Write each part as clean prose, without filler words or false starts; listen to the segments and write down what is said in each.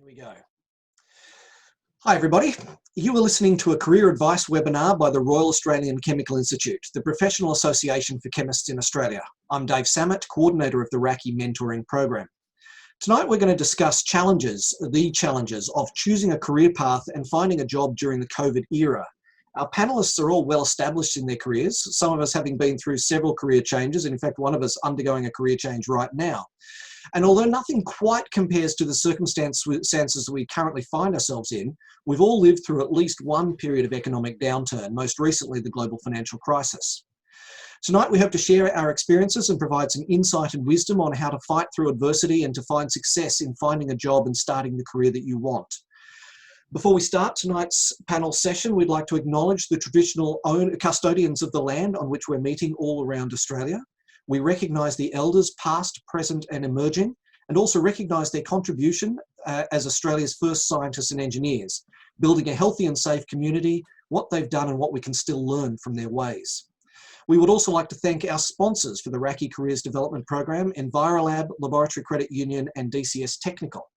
We go. Hi everybody, you are listening to a career advice webinar by the Royal Australian Chemical Institute, the professional association for chemists in Australia. I'm Dave Samet, coordinator of the RACI mentoring program. Tonight we're going to discuss the challenges of choosing a career path and finding a job during the COVID era. Our panellists are all well established in their careers, some of us having been through several career changes, and in fact one of us undergoing a career change right now. And although nothing quite compares to the circumstances we currently find ourselves in, we've all lived through at least one period of economic downturn, most recently the global financial crisis. Tonight we hope to share our experiences and provide some insight and wisdom on how to fight through adversity and to find success in finding a job and starting the career that you want. Before we start tonight's panel session, we'd like to acknowledge the traditional custodians of the land on which we're meeting all around Australia. We recognise the elders past, present and emerging, and also recognise their contribution as Australia's first scientists and engineers, building a healthy and safe community, what they've done and what we can still learn from their ways. We would also like to thank our sponsors for the RACI Careers Development Program, Envirolab, Laboratory Credit Union and DCS Technical.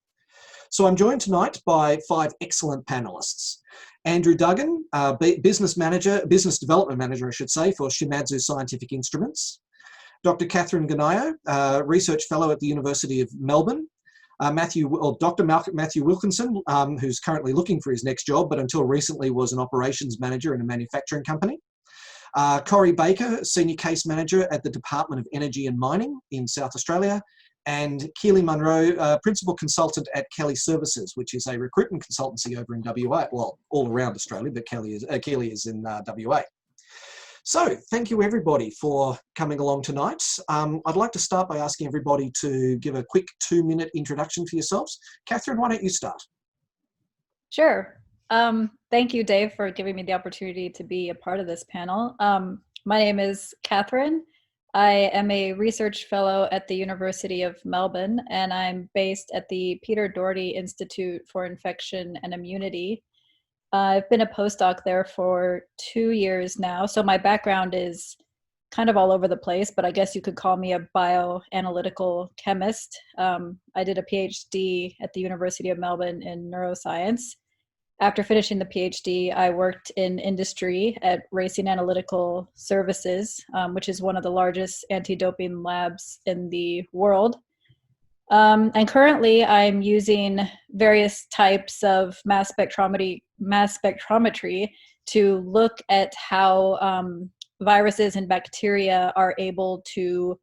So I'm joined tonight by 5 excellent panellists. Andrew Duggan, Business Development Manager, I should say, for Shimadzu Scientific Instruments. Dr. Catherine Ganayo, Research Fellow at the University of Melbourne. Dr. Matthew Wilkinson, who's currently looking for his next job, but until recently was an operations manager in a manufacturing company. Corey Baker, Senior Case Manager at the Department of Energy and Mining in South Australia. And Keely Munro, Principal Consultant at Kelly Services, which is a recruitment consultancy over in WA, well, all around Australia, but Keely is in WA. So thank you everybody for coming along tonight. I'd like to start by asking everybody to give a quick 2-minute introduction for yourselves. Catherine, why don't you start? Sure. Thank you, Dave, for giving me the opportunity to be a part of this panel. My name is Catherine. I am a research fellow at the University of Melbourne, and I'm based at the Peter Doherty Institute for Infection and Immunity. I've been a postdoc there for 2 years now, so my background is kind of all over the place, but I guess you could call me a bioanalytical chemist. I did a PhD at the University of Melbourne in neuroscience. After finishing the PhD, I worked in industry at RACI Analytical Services, which is one of the largest anti-doping labs in the world. And currently I'm using various types of mass spectrometry to look at how viruses and bacteria are able to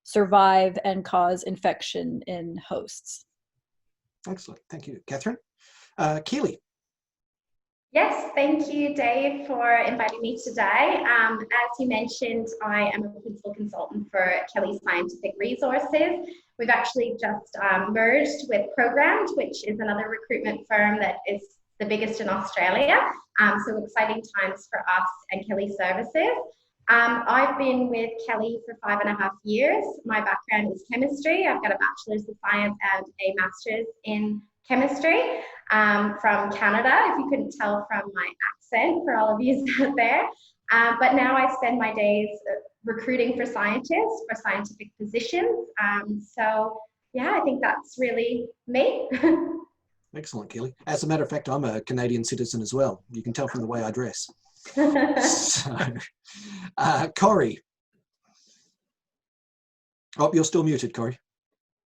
survive and cause infection in hosts. Excellent, thank you, Catherine. Keely. Yes, thank you, Dave, for inviting me today. As you mentioned, I am a principal consultant for Kelly Scientific Resources. We've actually just merged with Programmed, which is another recruitment firm that is the biggest in Australia. So exciting times for us and Kelly Services. I've been with Kelly for 5.5 years. My background is chemistry. I've got a Bachelor's of Science and a Master's in Chemistry from Canada, if you couldn't tell from my accent, for all of you out there. But now I spend my days recruiting for scientists, for scientific positions. So yeah, I think that's really me. Excellent, Keely. As a matter of fact, I'm a Canadian citizen as well. You can tell from the way I dress. So, Corey. Oh, you're still muted, Corey.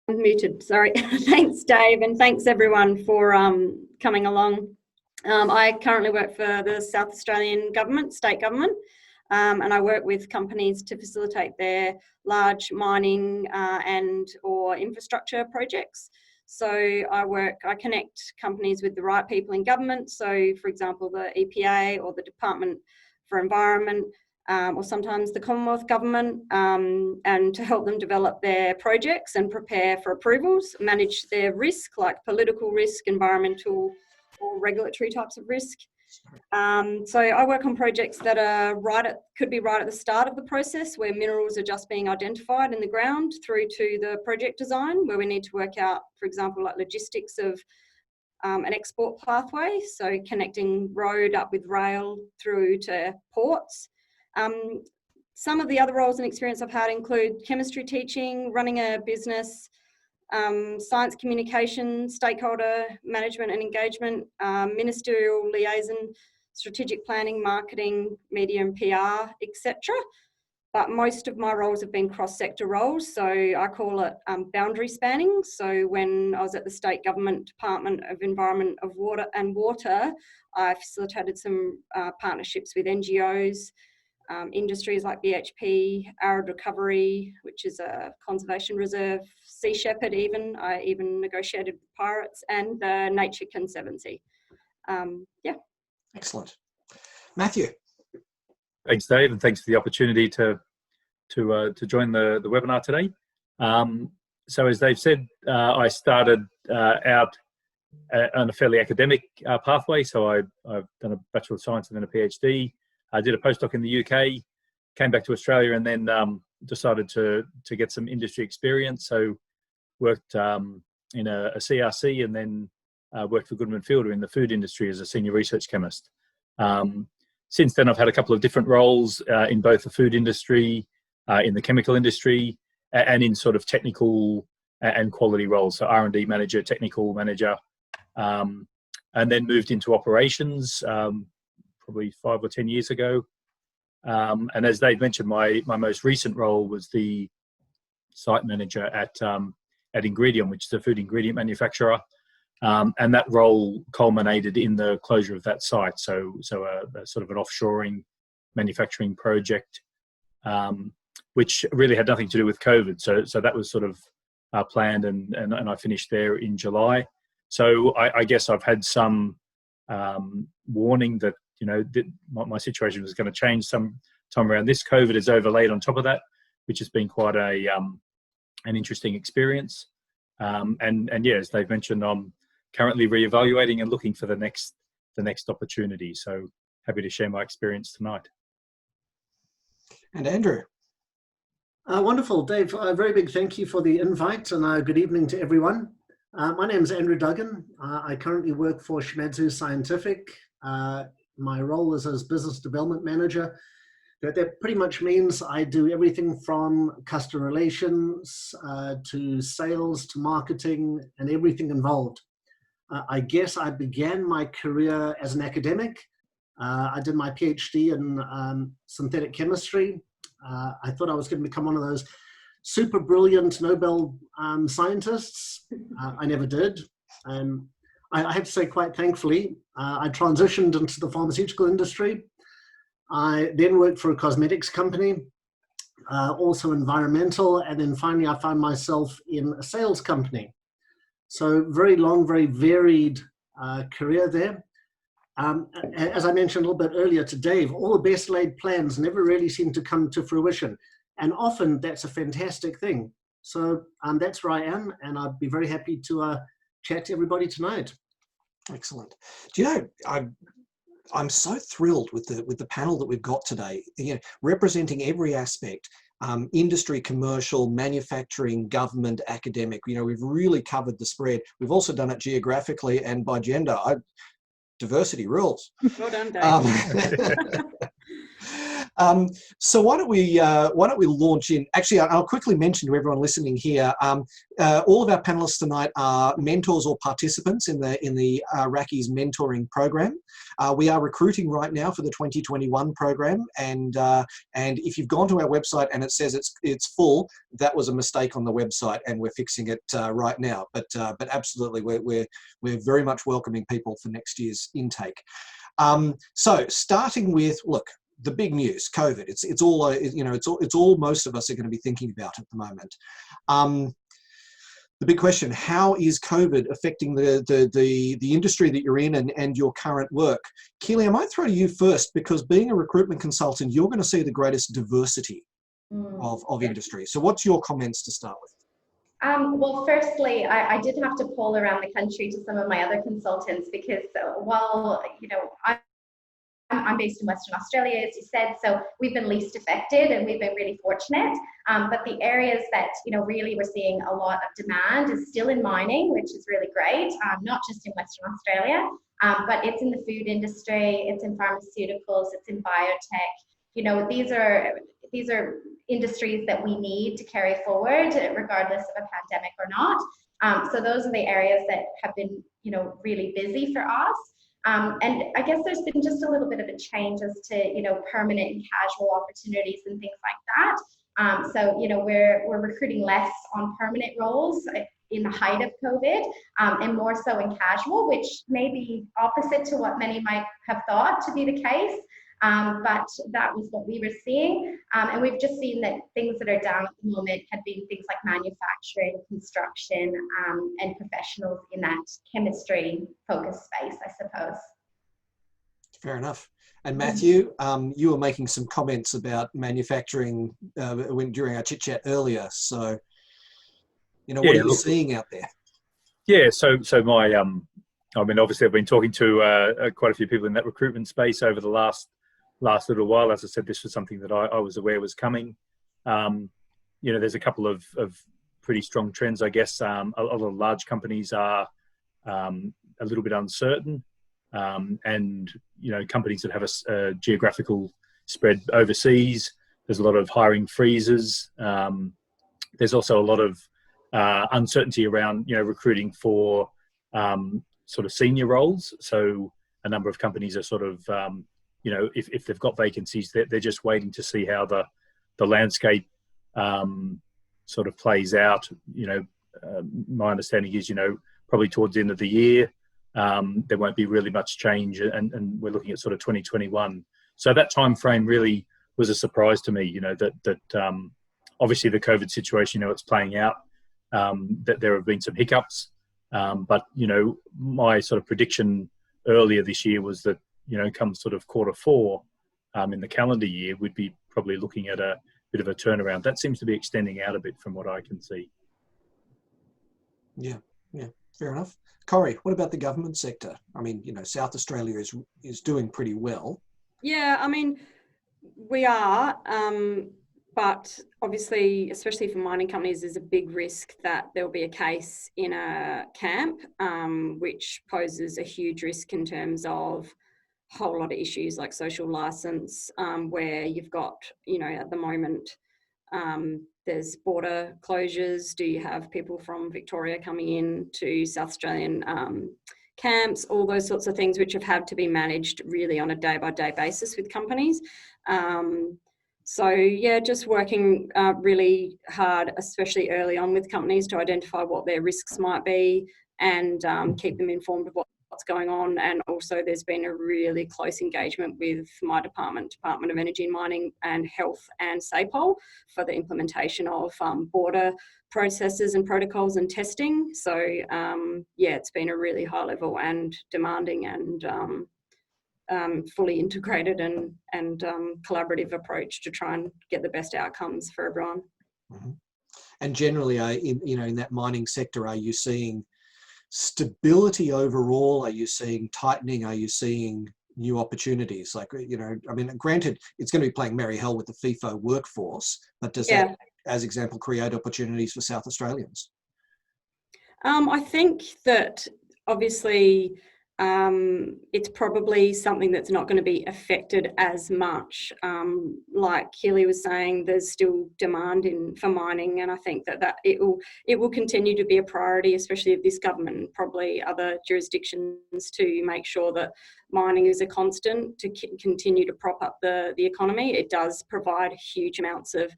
I'm muted, sorry. Thanks, Dave, and thanks everyone for coming along. I currently work for the South Australian government, state government, and I work with companies to facilitate their large mining and or infrastructure projects. So I connect companies with the right people in government. So for example, the EPA or the Department for Environment, or sometimes the Commonwealth Government, and to help them develop their projects and prepare for approvals, manage their risk, like political risk, environmental or regulatory types of risk. So I work on projects that are could be right at the start of the process, where minerals are just being identified in the ground, through to the project design, where we need to work out, for example, like logistics of an export pathway, so connecting road up with rail through to ports. Some of the other roles and experience I've had include chemistry teaching, running a business, science communication, stakeholder management and engagement, ministerial liaison, strategic planning, marketing, media and PR, etc. But most of my roles have been cross-sector roles, so I call it boundary spanning. So when I was at the State Government Department of Environment of Water, I facilitated some partnerships with NGOs, industries like BHP, Arid Recovery, which is a conservation reserve, Sea Shepherd even. I even negotiated with pirates, and the Nature Conservancy. Yeah. Excellent. Matthew. Thanks, Dave, and thanks for the opportunity to join the webinar today. So as Dave said, I started out on a fairly academic pathway. So I've done a Bachelor of Science and then a PhD. I did a postdoc in the UK, came back to Australia, and then decided to get some industry experience. So worked in a CRC, and then worked for Goodman Fielder in the food industry as a senior research chemist. Since then, I've had a couple of different roles in both the food industry, in the chemical industry, and in sort of technical and quality roles. So R&D manager, technical manager, and then moved into operations probably 5 or 10 years ago. And as Dave mentioned, my most recent role was the site manager at Ingredion, which is a food ingredient manufacturer. And that role culminated in the closure of that site. So a sort of an offshoring manufacturing project, which really had nothing to do with COVID. So that was sort of planned, and I finished there in July. So I guess I've had some warning that, you know, that my situation was going to change some time around this. COVID is overlaid on top of that, which has been quite an interesting experience. And yeah, as they've mentioned, I'm currently reevaluating and looking for the next opportunity. So happy to share my experience tonight. And Andrew. Wonderful, Dave. A very big thank you for the invite, and good evening to everyone. My name is Andrew Duggan. I currently work for Shimadzu Scientific. My role is as business development manager. That pretty much means I do everything from customer relations to sales to marketing and everything involved. I guess I began my career as an academic. I did my PhD in synthetic chemistry. I thought I was going to become one of those super brilliant Nobel scientists. I never did. I have to say, quite thankfully, I transitioned into the pharmaceutical industry. I then worked for a cosmetics company, also environmental, and then finally I found myself in a sales company. So very long, very varied career there. As I mentioned a little bit earlier to Dave, all the best laid plans never really seem to come to fruition. And often that's a fantastic thing. So that's where I am, and I'd be very happy to chat to everybody tonight. Excellent. Do you know, I'm so thrilled with the panel that we've got today, you know, representing every aspect, industry, commercial, manufacturing, government, academic. You know, we've really covered the spread. We've also done it geographically and by gender. Diversity rules. Well done, Dave. So why don't we launch in? Actually, I'll quickly mention to everyone listening here. All of our panelists tonight are mentors or participants in the RACI's mentoring program. We are recruiting right now for the 2021 program, and if you've gone to our website and it says it's full, that was a mistake on the website, and we're fixing it right now. But absolutely, we're very much welcoming people for next year's intake. So starting with, look, the big news, COVID. It's all most of us are going to be thinking about at the moment. The big question: how is COVID affecting the industry that you're in and your current work? Keely, I might throw to you first, because being a recruitment consultant, you're going to see the greatest diversity of industry. So, what's your comments to start with? Well, firstly, I did have to poll around the country to some of my other consultants, because while, you know, I'm based in Western Australia, as you said, so we've been least affected and we've been really fortunate. But the areas that, you know, really we're seeing a lot of demand is still in mining, which is really great, not just in Western Australia, but it's in the food industry, it's in pharmaceuticals, it's in biotech. you know, these are industries that we need to carry forward regardless of a pandemic or not. So those are the areas that have been, you know, really busy for us. And I guess there's been just a little bit of a change as to, you know, permanent and casual opportunities and things like that. So, you know, we're recruiting less on permanent roles in the height of COVID, and more so in casual, which may be opposite to what many might have thought to be the case. But that was what we were seeing. And we've just seen that things that are down at the moment have been things like manufacturing, construction, and professionals in that chemistry focused space, I suppose. Fair enough. And Matthew, you were making some comments about manufacturing during our chit chat earlier. So, you know, what are you seeing out there? Yeah, so my, I mean, obviously I've been talking to quite a few people in that recruitment space over the last little while. As I said, this was something that I was aware was coming. You know, there's a couple of pretty strong trends, I guess. A lot of large companies are a little bit uncertain. And, you know, companies that have a geographical spread overseas, there's a lot of hiring freezes. There's also a lot of uncertainty around, you know, recruiting for sort of senior roles. So a number of companies are sort of, you know, if they've got vacancies, they're just waiting to see how the landscape sort of plays out. You know, my understanding is, you know, probably towards the end of the year, there won't be really much change, and we're looking at sort of 2021. So that time frame really was a surprise to me. You know, that obviously the COVID situation, you know, it's playing out. That there have been some hiccups, but you know, my sort of prediction earlier this year was that, you know, come sort of Q4 in the calendar year, we'd be probably looking at a bit of a turnaround. That seems to be extending out a bit from what I can see. Yeah, fair enough. Corey, what about the government sector? I mean, you know, South Australia is doing pretty well. Yeah, I mean, we are, but obviously, especially for mining companies, there's a big risk that there'll be a case in a camp, which poses a huge risk in terms of a whole lot of issues like social license, where you've got, you know, at the moment, there's border closures. Do you have people from Victoria coming in to South Australian camps? All those sorts of things which have had to be managed really on a day-by-day basis with companies. So yeah, just working really hard, especially early on with companies, to identify what their risks might be and keep them informed of what's going on. And also there's been a really close engagement with my Department of Energy and Mining and Health and SAPOL for the implementation of border processes and protocols and testing. So yeah, it's been a really high level and demanding and fully integrated and collaborative approach to try and get the best outcomes for everyone. Mm-hmm. And generally, you know, in that mining sector, are you seeing stability overall? Are you seeing tightening? Are you seeing new opportunities? Like, you know, I mean, granted, it's going to be playing merry hell with the FIFO workforce, but does that, as example, create opportunities for South Australians? I think that obviously it's probably something that's not going to be affected as much. Like Keely was saying, there's still demand for mining, and I think that it will continue to be a priority, especially of this government and probably other jurisdictions, to make sure that mining is a constant to continue to prop up the economy. It does provide huge amounts of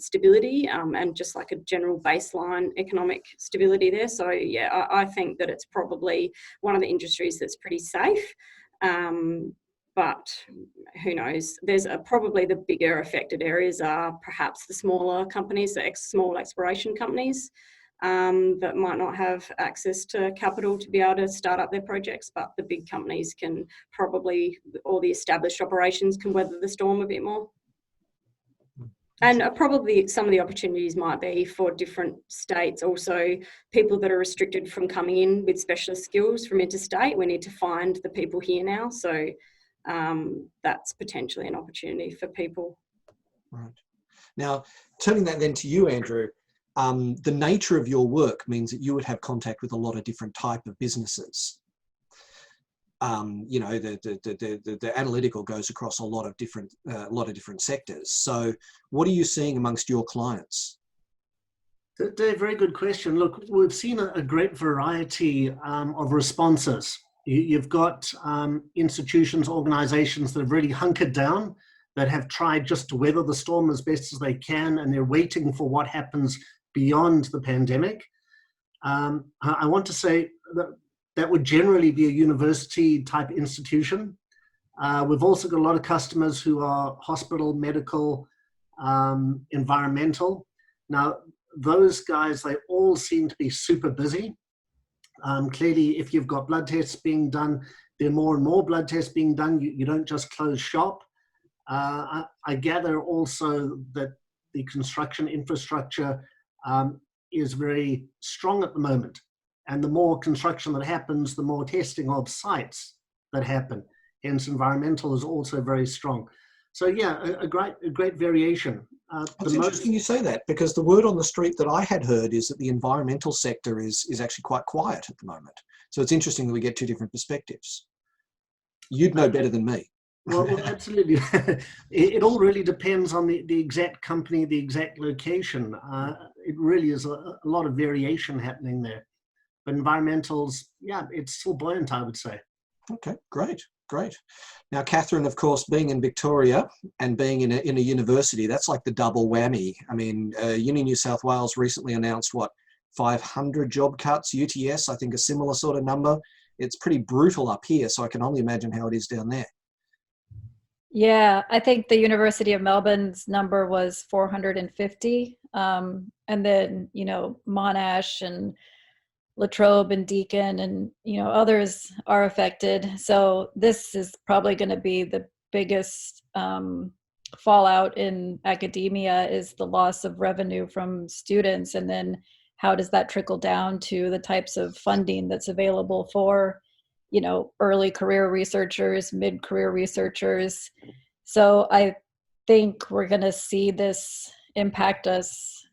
stability and just like a general baseline economic stability there. So yeah, I think that it's probably one of the industries that's pretty safe, but who knows. There's probably the bigger affected areas are perhaps the smaller companies, the small exploration companies that might not have access to capital to be able to start up their projects, but the big companies can probably, all the established operations can weather the storm a bit more. And probably some of the opportunities might be for different states. Also, people that are restricted from coming in with specialist skills from interstate, we need to find the people here now. So that's potentially an opportunity for people. Right. Now, turning that then to you, Andrew, the nature of your work means that you would have contact with a lot of different type of businesses. You know, the analytical goes across a lot of different sectors. So what are you seeing amongst your clients? Dave, very good question. Look, we've seen a great variety of responses. You've got institutions, organizations that have really hunkered down, that have tried just to weather the storm as best as they can, and they're waiting for what happens beyond the pandemic. I want to say that would generally be a university type institution. We've also got a lot of customers who are hospital, medical, environmental. Now, those guys, they all seem to be super busy. Clearly, if you've got blood tests being done, there are more and more blood tests being done. You don't just close shop. I gather also that the construction infrastructure is very strong at the moment. And the more construction that happens, the more testing of sites that happen. Hence, environmental is also very strong. So yeah, a great variation. It's interesting you say that, because the word on the street that I had heard is that the environmental sector is actually quite quiet at the moment. So it's interesting that we get two different perspectives. You'd know better than me. Well, absolutely. It all really depends on the exact company, the exact location. It really is a lot of variation happening there. But environmentals, yeah, it's still buoyant, I would say. Okay, great. Now, Catherine, of course, being in Victoria and being in a university, that's like the double whammy. I mean, Uni New South Wales recently announced, 500 job cuts, UTS, I think a similar sort of number. It's pretty brutal up here, so I can only imagine how it is down there. Yeah, I think the University of Melbourne's number was 450. And then, Monash and La Trobe and Deakin and, others are affected. So this is probably going to be the biggest fallout in academia, is the loss of revenue from students. And then how does that trickle down to the types of funding that's available for, early career researchers, mid-career researchers. So I think we're going to see this impact us,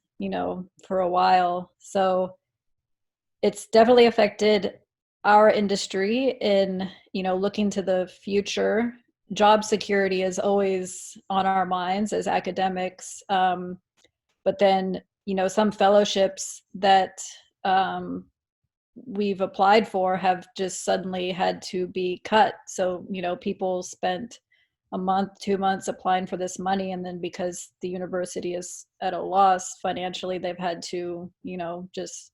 for a while. So it's definitely affected our industry in, looking to the future. Job security is always on our minds as academics. But then, some fellowships that we've applied for have just suddenly had to be cut. So, people spent a month, 2 months applying for this money, and then because the university is at a loss financially, they've had to, just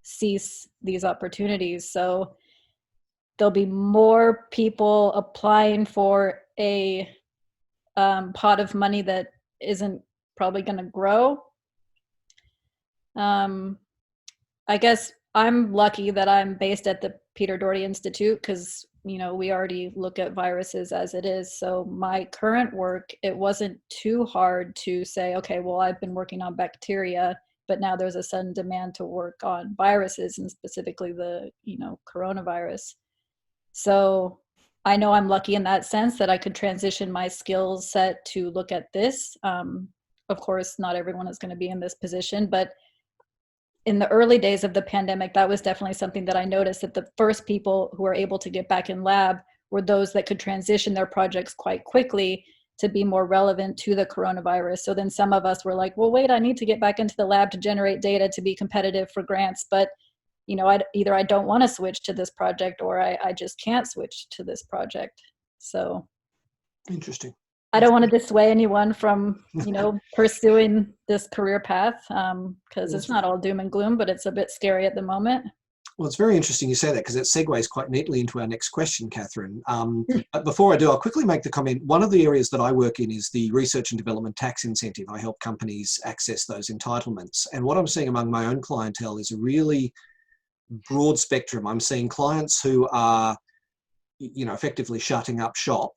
cease these opportunities. So there'll be more people applying for a pot of money that isn't probably going to grow. I guess I'm lucky that I'm based at the Peter Doherty Institute, because we already look at viruses as it is. So my current work, it wasn't too hard to say, okay, well, I've been working on bacteria, but now there's a sudden demand to work on viruses, and specifically the, coronavirus. So I know I'm lucky in that sense that I could transition my skill set to look at this. Of course, not everyone is going to be in this position, but in the early days of the pandemic, that was definitely something that I noticed, that the first people who were able to get back in lab were those that could transition their projects quite quickly to be more relevant to the coronavirus. So then some of us were like, well, wait, I need to get back into the lab to generate data to be competitive for grants. But, either I don't want to switch to this project, or I just can't switch to this project. So Interesting. I don't want to dissuade anyone from, pursuing this career path, because it's not all doom and gloom, but it's a bit scary at the moment. Well, it's very interesting you say that, because it segues quite neatly into our next question, Catherine. But before I do, I'll quickly make the comment. One of the areas that I work in is the research and development tax incentive. I help companies access those entitlements. And what I'm seeing among my own clientele is a really broad spectrum. I'm seeing clients who are, effectively shutting up shop,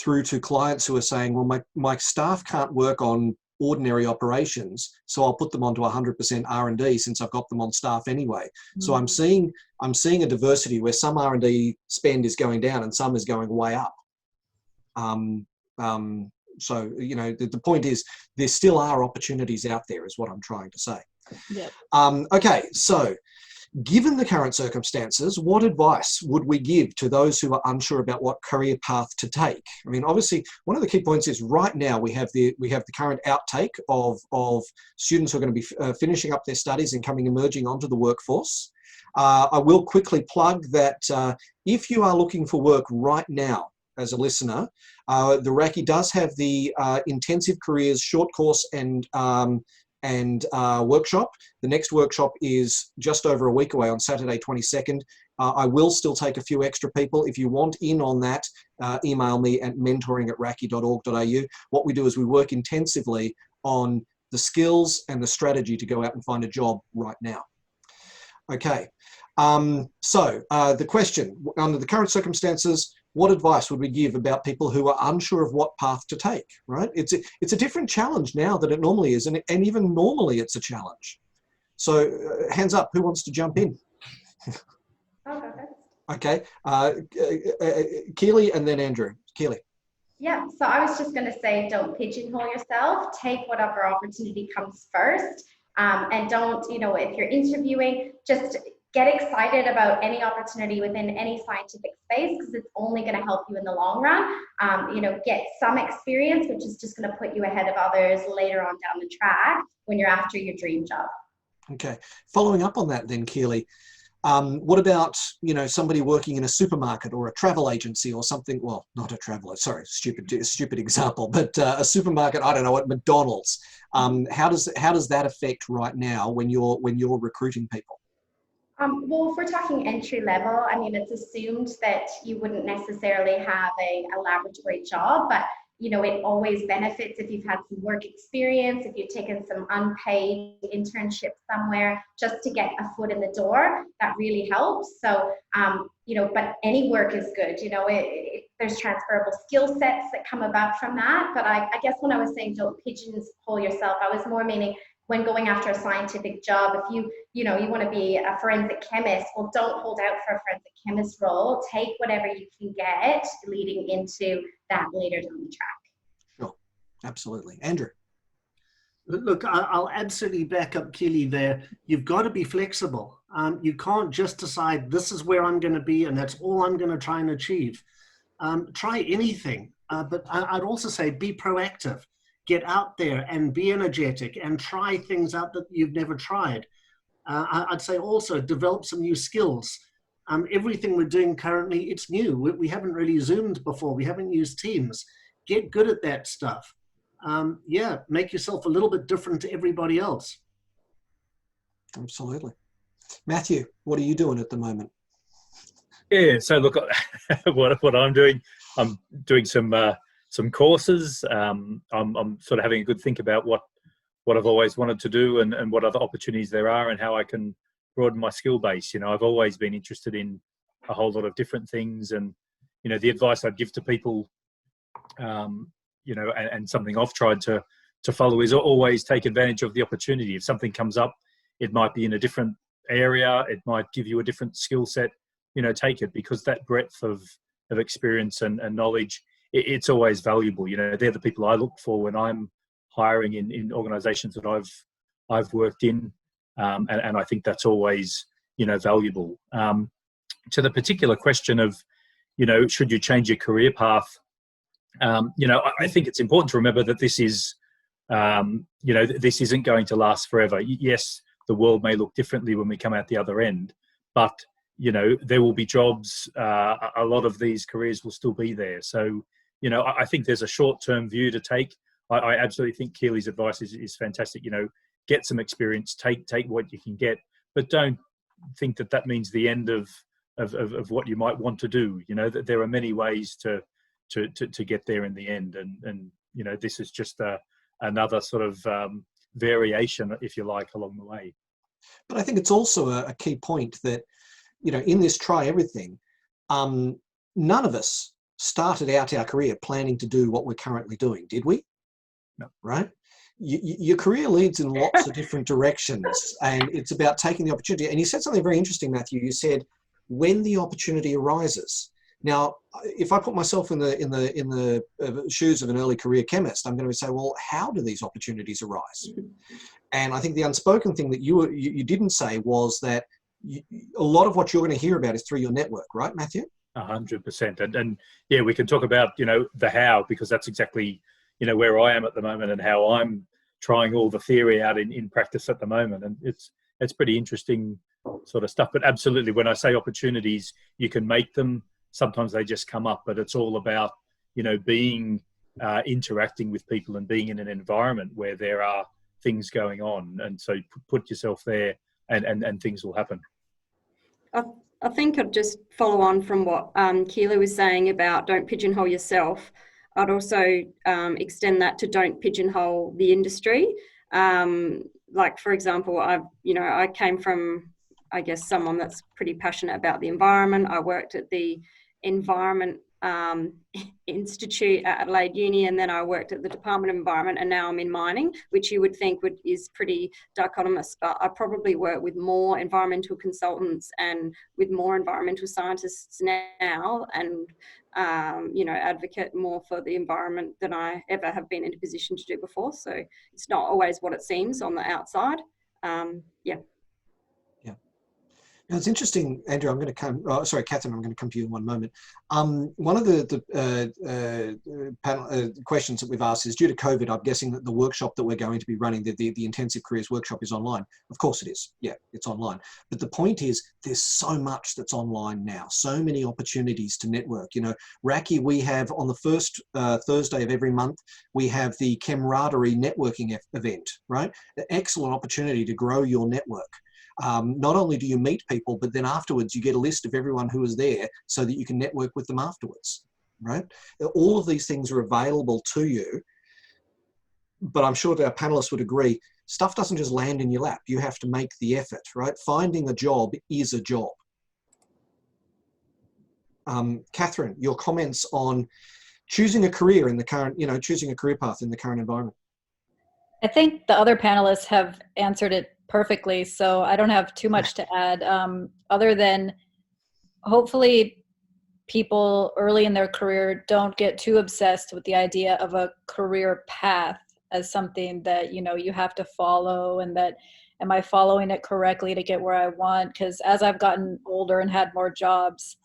through to clients who are saying, well, my staff can't work on ordinary operations, so I'll put them onto 100% R&D since I've got them on staff anyway. So I'm seeing a diversity where some R&D spend is going down and some is going way up. So, the point is there still are opportunities out there, is what I'm trying to say. Yep. Okay, so Given the current circumstances, what advice would we give to those who are unsure about what career path to take? I mean, obviously, one of the key points is right now we have the current outtake of students who are going to be finishing up their studies and emerging onto the workforce. I will quickly plug that if you are looking for work right now as a listener, the RACI does have the intensive careers short course and workshop. The next workshop is just over a week away on Saturday 22nd. I will still take a few extra people. If you want in on that, email me at mentoring@raci.org.au. What we do is we work intensively on the skills and the strategy to go out and find a job right now. Okay, so the question, under the current circumstances, what advice would we give about people who are unsure of what path to take, right? It's a different challenge now than it normally is, and even normally it's a challenge. So hands up, who wants to jump in? Okay, Keely and then Andrew. Keely. Yeah, so I was just going to say, don't pigeonhole yourself. Take whatever opportunity comes first, and don't, if you're interviewing, just get excited about any opportunity within any scientific space, because it's only going to help you in the long run. Get some experience, which is just going to put you ahead of others later on down the track when you're after your dream job. Okay, following up on that then, Keely, what about, somebody working in a supermarket or a travel agency or something? Well, not a traveler, sorry, stupid example, but a supermarket, I don't know, at McDonald's. How does that affect right now when you're recruiting people? Well, if we're talking entry level, I mean, it's assumed that you wouldn't necessarily have a laboratory job, but it always benefits if you've had some work experience, if you've taken some unpaid internship somewhere just to get a foot in the door. That really helps. So, but any work is good. There's transferable skill sets that come about from that. But I guess when I was saying don't pigeonhole yourself, I was more meaning when going after a scientific job, if you want to be a forensic chemist, well, don't hold out for a forensic chemist role. Take whatever you can get leading into that later down the track. Sure, absolutely. Andrew. Look, I'll absolutely back up Keely there. You've got to be flexible. You can't just decide this is where I'm going to be and that's all I'm going to try and achieve. Try anything, but I'd also say be proactive. Get out there and be energetic and try things out that you've never tried. I'd say also develop some new skills. Everything we're doing currently, it's new. We haven't really Zoomed before. We haven't used Teams. Get good at that stuff. Make yourself a little bit different to everybody else. Absolutely. Matthew, what are you doing at the moment? Yeah, so look, what I'm doing some courses. I'm sort of having a good think about what I've always wanted to do and what other opportunities there are and how I can broaden my skill base. I've always been interested in a whole lot of different things, and the advice I'd give to people, and something I've tried to follow is always take advantage of the opportunity. If something comes up, it might be in a different area, it might give you a different skill set. Take it, because that breadth of experience and knowledge, it's always valuable. They're the people I look for when I'm hiring in organizations that I've worked in, and I think that's always valuable. To the particular question of should you change your career path, I think it's important to remember that this is this isn't going to last forever. Yes, the world may look differently when we come out the other end, but there will be jobs. A lot of these careers will still be there. So I think there's a short-term view to take. I absolutely think Keely's advice is fantastic. Get some experience, take what you can get, but don't think that means the end of what you might want to do. That there are many ways to get there in the end, and this is just another sort of variation, if you like, along the way. But I think it's also a key point that in this try everything, none of us started out our career planning to do what we're currently doing, did we? No. Right? Your career leads in lots of different directions, and it's about taking the opportunity. And you said something very interesting, Matthew. You said, when the opportunity arises. Now, if I put myself in the shoes of an early career chemist, I'm going to say, well, how do these opportunities arise? And I think the unspoken thing that you didn't say was that a lot of what you're going to hear about is through your network, right, Matthew? 100%. And yeah, we can talk about, the how, because that's exactly, where I am at the moment and how I'm trying all the theory out in practice at the moment. And it's pretty interesting sort of stuff. But absolutely, when I say opportunities, you can make them. Sometimes they just come up, but it's all about, being interacting with people and being in an environment where there are things going on. And so put yourself there and things will happen. I think I'd just follow on from what Keela was saying about don't pigeonhole yourself. I'd also extend that to don't pigeonhole the industry. Like, for example, I came from, I guess, someone that's pretty passionate about the environment. I worked at the Environment Institute at Adelaide Uni, and then I worked at the Department of Environment, and now I'm in mining, which you would think is pretty dichotomous, but I probably work with more environmental consultants and with more environmental scientists now, and advocate more for the environment than I ever have been in a position to do before. So it's not always what it seems on the outside. Now, it's interesting, Andrew, Catherine, I'm going to come to you in one moment. One of the panel questions that we've asked is, due to COVID, I'm guessing that the workshop that we're going to be running, the Intensive Careers Workshop, is online. Of course it is. Yeah, it's online. But the point is, there's so much that's online now, so many opportunities to network. RACI, we have on the first Thursday of every month, we have the camaraderie networking event, right? An excellent opportunity to grow your network. Not only do you meet people, but then afterwards you get a list of everyone who is there so that you can network with them afterwards, right? All of these things are available to you, but I'm sure that our panelists would agree, stuff doesn't just land in your lap. You have to make the effort, right? Finding a job is a job. Catherine, your comments on choosing a career in the current, choosing a career path in the current environment. I think the other panelists have answered it perfectly, so I don't have too much to add, other than hopefully people early in their career don't get too obsessed with the idea of a career path as something that you have to follow, and that, am I following it correctly to get where I want? Because as I've gotten older and had more jobs,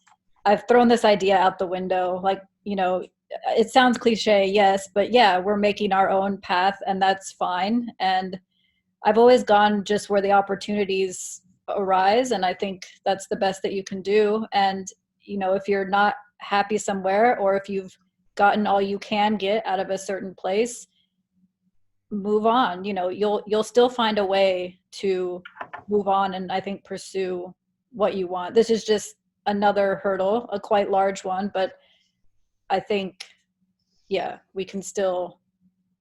I've thrown this idea out the window. Like, it sounds cliche, yes, but yeah, we're making our own path, and that's fine. And I've always gone just where the opportunities arise, and I think that's the best that you can do. And if you're not happy somewhere, or if you've gotten all you can get out of a certain place, move on. You'll still find a way to move on and I think pursue what you want. This is just another hurdle, a quite large one, but I think, yeah, we can still.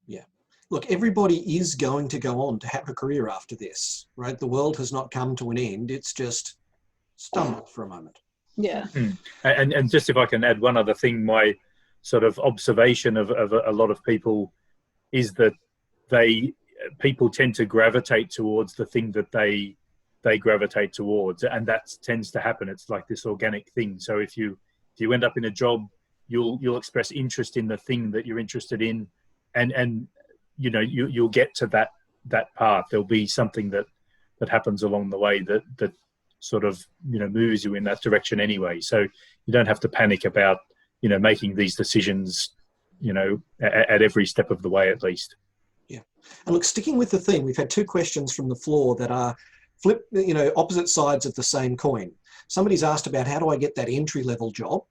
Yeah. Look, everybody is going to go on to have a career after this, right? The world has not come to an end. It's just stumbled for a moment. Yeah. And just if I can add one other thing, my sort of observation of a lot of people is that people tend to gravitate towards the thing that they gravitate towards, and that tends to happen. It's like this organic thing. So if you end up in a job, you'll express interest in the thing that you're interested in, and you'll get to that path. There'll be something that happens along the way that sort of moves you in that direction anyway. So you don't have to panic about making these decisions at every step of the way, at least. Yeah. And look, sticking with the theme, we've had two questions from the floor that are opposite sides of the same coin. Somebody's asked about, how do I get that entry-level job?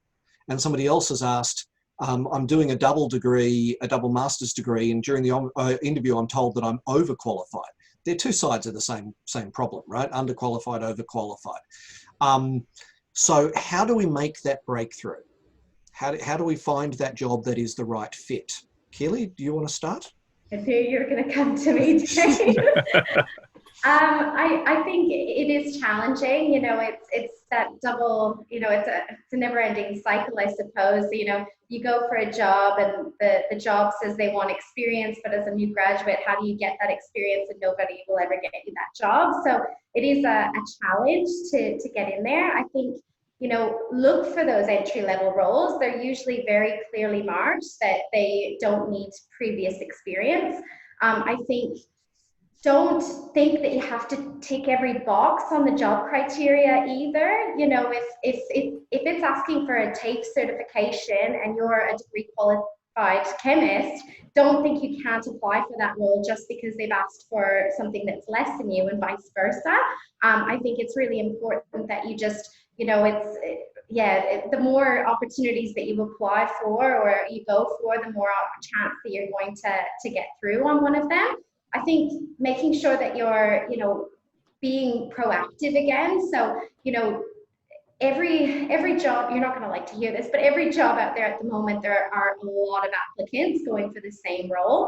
And somebody else has asked, I'm doing a double master's degree, and during the interview I'm told that I'm overqualified. They're two sides of the same problem, right? Underqualified, overqualified. So how do we make that breakthrough? How do we find that job that is the right fit? Keely, do you want to start? I knew you were going to come to me, Dave. I think it is challenging. It's that double. It's a never-ending cycle, I suppose. You go for a job, and the job says they want experience, but as a new graduate, how do you get that experience? And nobody will ever get you that job. So it is a challenge to get in there. I think look for those entry-level roles. They're usually very clearly marked that they don't need previous experience. I think don't think that you have to tick every box on the job criteria either. You know, if it's asking for a TAFE certification and you're a degree qualified chemist, don't think you can't apply for that role just because they've asked for something that's less than you, and vice versa. I think it's really important that you just, you know, the more opportunities that you apply for or you go for, the more chance that you're going to get through on one of them. I think making sure that you're, you know, being proactive again. So, you know, every job, you're not going to like to hear this, but every job out there at the moment, there are a lot of applicants going for the same role.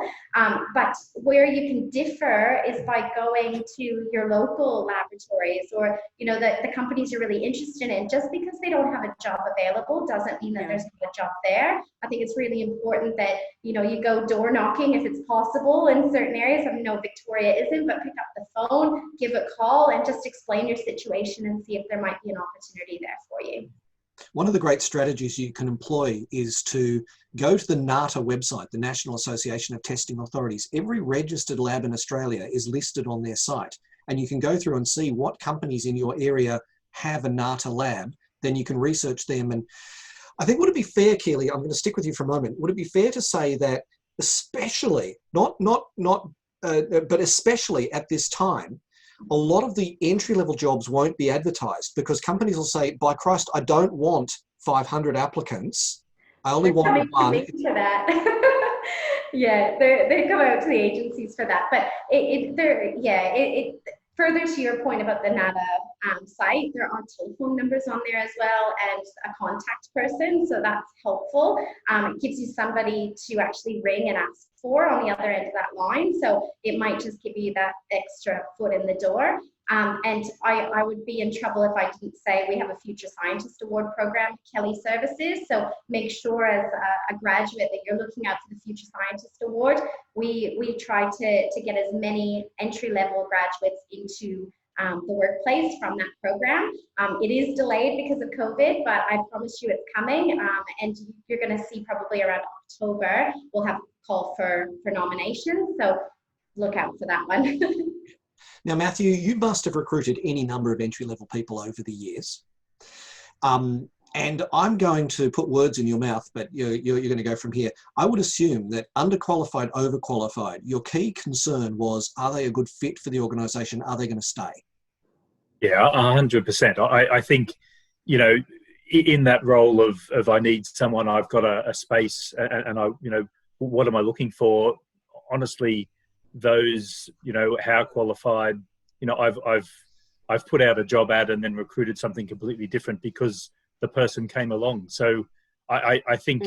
But where you can differ is by going to your local laboratories or, you know, the companies you're really interested in. Just because they don't have a job available doesn't mean that there's not a job there. I think it's really important that, you know, you go door knocking if it's possible in certain areas. I know Victoria isn't, but pick up the phone, give a call, and just explain your situation and see if there might be an opportunity there for you. One of the great strategies you can employ is to go to the NATA website, the National Association of Testing Authorities. Every registered lab in Australia is listed on their site, and you can go through and see what companies in your area have a NATA lab. Then you can research them. And I think, would it be fair, Keely, I'm going to stick with you for a moment, would it be fair to say that especially, but especially at this time, a lot of the entry-level jobs won't be advertised because companies will say, by Christ, I don't want 500 applicants. I only want one. To that. Yeah, they come out to the agencies for that. But further to your point about the NATA site, there are telephone numbers on there as well and a contact person, so that's helpful. It gives you somebody to actually ring and ask for on the other end of that line, so it might just give you that extra foot in the door. And I would be in trouble if I didn't say we have a Future Scientist Award program, Kelly Services. So make sure as a graduate that you're looking out for the Future Scientist Award. We try to get as many entry-level graduates into the workplace from that program. It is delayed because of COVID, but I promise you it's coming. And you're going to see probably around October, we'll have a call for nominations. So look out for that one. Now, Matthew, you must have recruited any number of entry-level people over the years. And I'm going to put words in your mouth, but you're going to go from here. I would assume that underqualified, overqualified, your key concern was, are they a good fit for the organisation? Are they going to stay? Yeah, 100%. I think, you know, in that role of I need someone, I've got a space, and I, you know, what am I looking for? Honestly, those, you know, how qualified, you know, I've put out a job ad and then recruited something completely different because the person came along. So I think,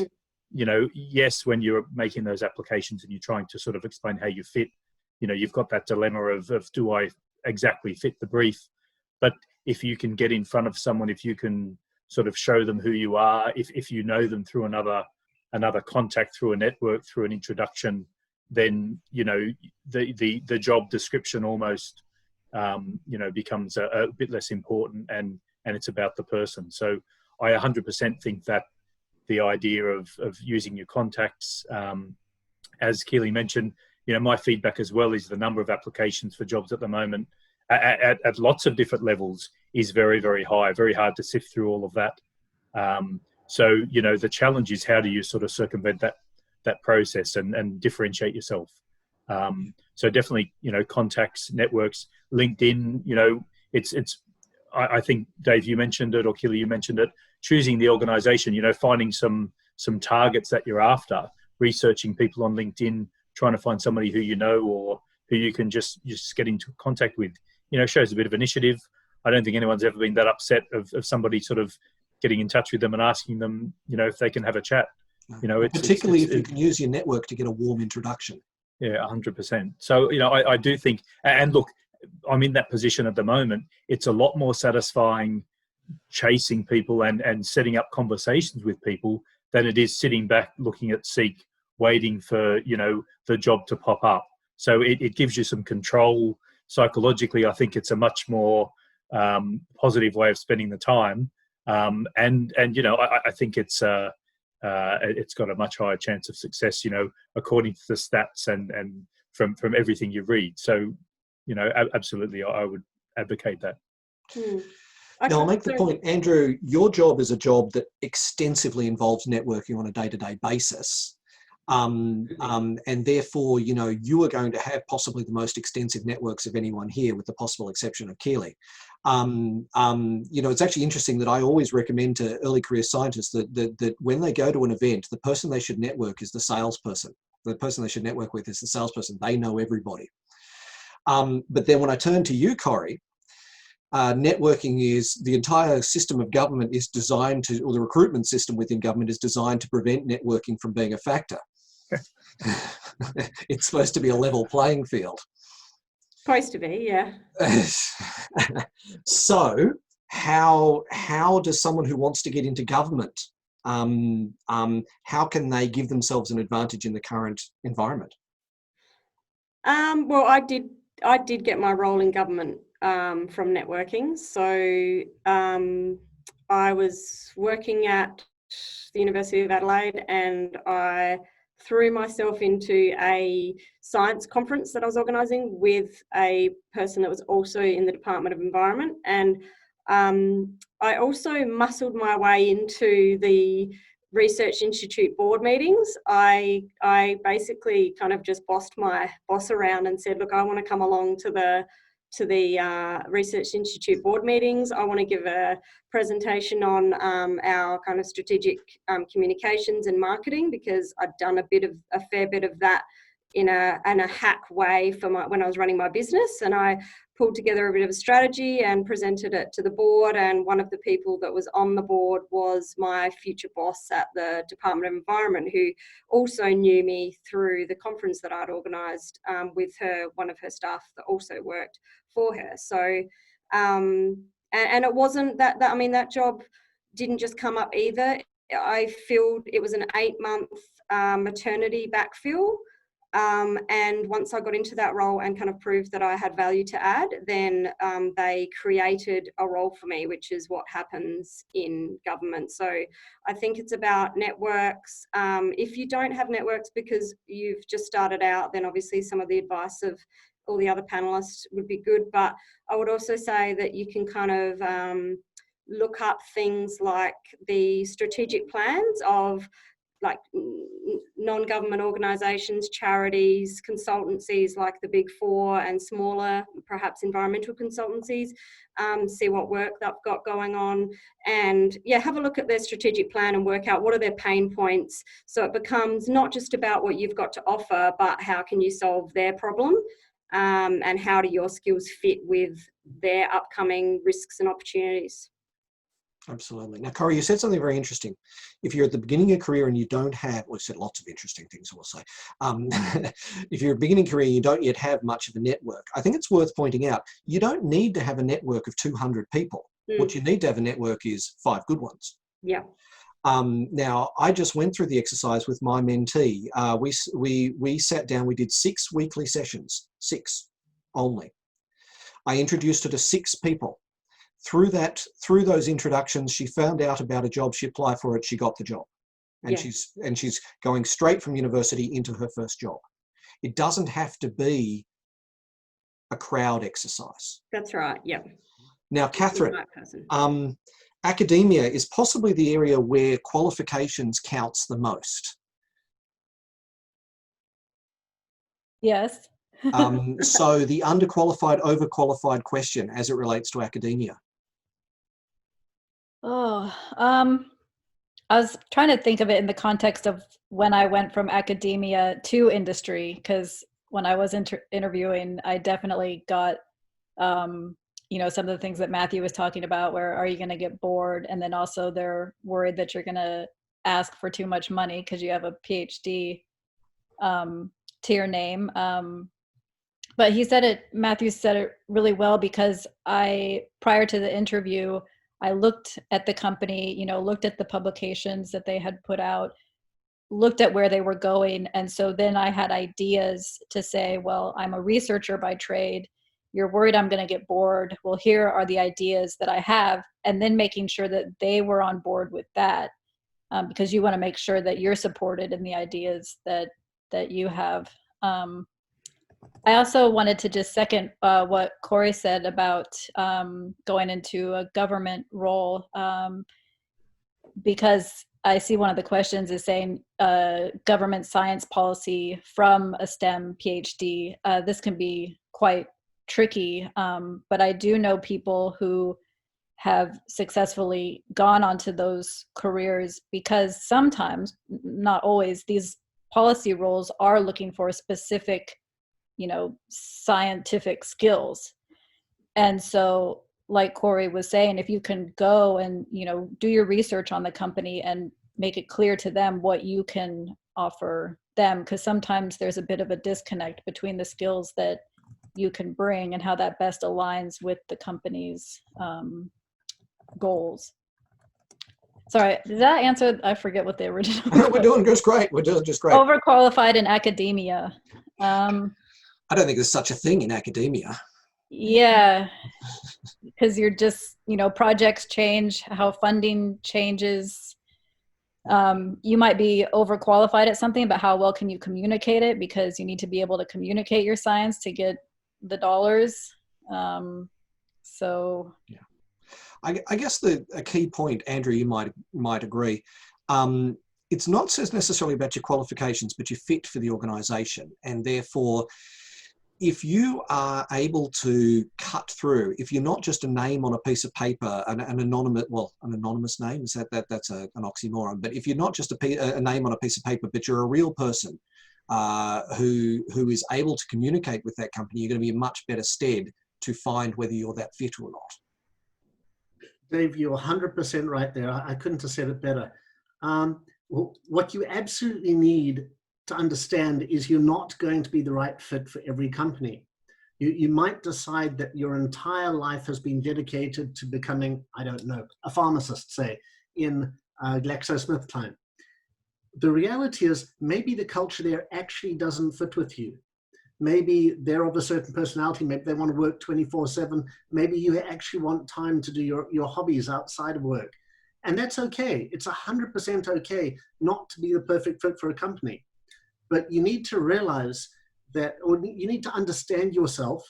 you know, yes, when you're making those applications and you're trying to sort of explain how you fit, you know, you've got that dilemma of do I exactly fit the brief? But if you can get in front of someone, if you can sort of show them who you are, if you know them through another contact, through a network, through an introduction, then, you know, the job description almost, you know, becomes a bit less important, and it's about the person. So I 100% think that the idea of using your contacts, as Keely mentioned, you know, my feedback as well is the number of applications for jobs at the moment at lots of different levels is very, very high, very hard to sift through all of that. So, you know, the challenge is how do you sort of circumvent that process and differentiate yourself. So definitely, you know, contacts, networks, LinkedIn, you know, I think, Dave, you mentioned it, or Keely, you mentioned it, choosing the organization, you know, finding some targets that you're after, researching people on LinkedIn, trying to find somebody who you know or who you can just get into contact with, you know, shows a bit of initiative. I don't think anyone's ever been that upset of somebody sort of getting in touch with them and asking them, you know, if they can have a chat. You know, particularly if you can use your network to get a warm introduction. Yeah, 100%. So, you know, I do think, and look, I'm in that position at the moment. It's a lot more satisfying chasing people and setting up conversations with people than it is sitting back looking at Seek, waiting for, you know, the job to pop up. So it gives you some control psychologically. I think it's a much more positive way of spending the time. And you know, I think it's got a much higher chance of success, you know, according to the stats and from everything you read. So absolutely, I would advocate that. Now, I'll make the point, Andrew, your job is a job that extensively involves networking on a day-to-day basis. And therefore, you are going to have possibly the most extensive networks of anyone here, with the possible exception of Keely. It's actually interesting that I always recommend to early career scientists that when they go to an event, the person they should network is the salesperson. The person they should network with is the salesperson. They know everybody. But then when I turn to you, Corey, networking is the entire system of government is designed to, or the recruitment system within government is designed to prevent networking from being a factor. It's supposed to be a level playing field. Supposed to be, yeah. So how does someone who wants to get into government, how can they give themselves an advantage in the current environment? Well, I did get my role in government from networking. So I was working at the University of Adelaide, and I threw myself into a science conference that I was organising with a person that was also in the Department of Environment. And I also muscled my way into the Research Institute board meetings. I basically kind of just bossed my boss around and said, look, I want to come along to the Research Institute board meetings. I want to give a presentation on our kind of strategic communications and marketing, because I'd done a fair bit of that in a hack way for when I was running my business. And I pulled together a bit of a strategy and presented it to the board. And one of the people that was on the board was my future boss at the Department of Environment, who also knew me through the conference that I'd organised with one of her staff that also worked for her. So, and it wasn't that job didn't just come up either. I filled, it was an 8-month maternity backfill. And once I got into that role and kind of proved that I had value to add, then they created a role for me, which is what happens in government. So I think it's about networks. If you don't have networks because you've just started out, then obviously some of the advice of all the other panelists would be good. But I would also say that you can kind of look up things like the strategic plans of like non-government organisations, charities, consultancies like the Big Four and smaller, perhaps environmental consultancies, see what work they've got going on, and have a look at their strategic plan and work out what are their pain points, so it becomes not just about what you've got to offer, but how can you solve their problem, and how do your skills fit with their upcoming risks and opportunities. Absolutely. Now, Corey, you said something very interesting. If you're at the beginning of your career and you don't have, well, you said lots of interesting things, I will say. If you're at the beginning of your career and you don't yet have much of a network, I think it's worth pointing out, you don't need to have a network of 200 people. What you need to have a network is 5 good ones. Yeah. Now, I just went through the exercise with my mentee. We sat down, we did 6 weekly sessions, 6 only. I introduced her to 6 people. Through those introductions, she found out about a job, she applied for it, she got the job. And she's going straight from university into her first job. It doesn't have to be a crowd exercise. That's right, yeah. Now, Catherine, academia is possibly the area where qualifications counts the most. Yes. So the underqualified, overqualified question as it relates to academia. Oh, I was trying to think of it in the context of when I went from academia to industry, because when I was interviewing, I definitely got, some of the things that Matthew was talking about, where are you going to get bored? And then also they're worried that you're going to ask for too much money because you have a PhD to your name. But Matthew said it really well, because prior to the interview, I looked at the company, looked at the publications that they had put out, looked at where they were going. And so then I had ideas to say, well, I'm a researcher by trade. You're worried I'm going to get bored. Well, here are the ideas that I have. And then making sure that they were on board with that, because you want to make sure that you're supported in the ideas that you have. I also wanted to just second what Corey said about going into a government role, because I see one of the questions is saying government science policy from a STEM PhD. This can be quite tricky, but I do know people who have successfully gone onto those careers because sometimes, not always, these policy roles are looking for specific, scientific skills. And so, like Corey was saying, if you can go and, do your research on the company and make it clear to them what you can offer them, because sometimes there's a bit of a disconnect between the skills that you can bring and how that best aligns with the company's goals. Sorry, did that answer? I forget what the original We're doing just great. We're doing just great. Overqualified in academia. I don't think there's such a thing in academia. Yeah, because you're just, projects change, how funding changes. You might be overqualified at something, but how well can you communicate it? Because you need to be able to communicate your science to get the dollars. So yeah, I guess a key point, Andrew, you might agree. It's not necessarily about your qualifications, but your fit for the organisation, and therefore, if you are able to cut through, if you're not just a name on a piece of paper, an anonymous name, is that's an oxymoron, but if you're not just a name on a piece of paper, but you're a real person who is able to communicate with that company, you're going to be in much better stead to find whether you're that fit or not. Dave, you're 100% right there. I couldn't have said it better. What you absolutely need to understand is you're not going to be the right fit for every company. You might decide that your entire life has been dedicated to becoming, I don't know, a pharmacist, say, in GlaxoSmithKline. The reality is maybe the culture there actually doesn't fit with you. Maybe they're of a certain personality, maybe they want to work 24/7, maybe you actually want time to do your hobbies outside of work. And that's okay. It's 100% okay not to be the perfect fit for a company. But you need to realize that, or you need to understand yourself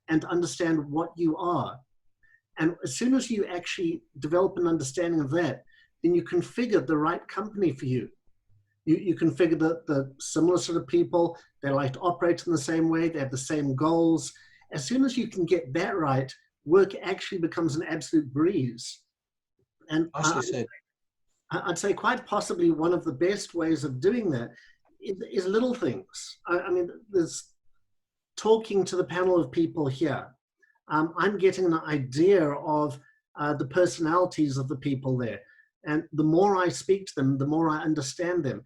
and understand what you are. And as soon as you actually develop an understanding of that, then you configure the right company for you. You configure the similar sort of people, they like to operate in the same way, they have the same goals. As soon as you can get that right, work actually becomes an absolute breeze. And I'd say quite possibly one of the best ways of doing that is little things. I mean, there's talking to the panel of people here. I'm getting an idea of the personalities of the people there. And the more I speak to them, the more I understand them.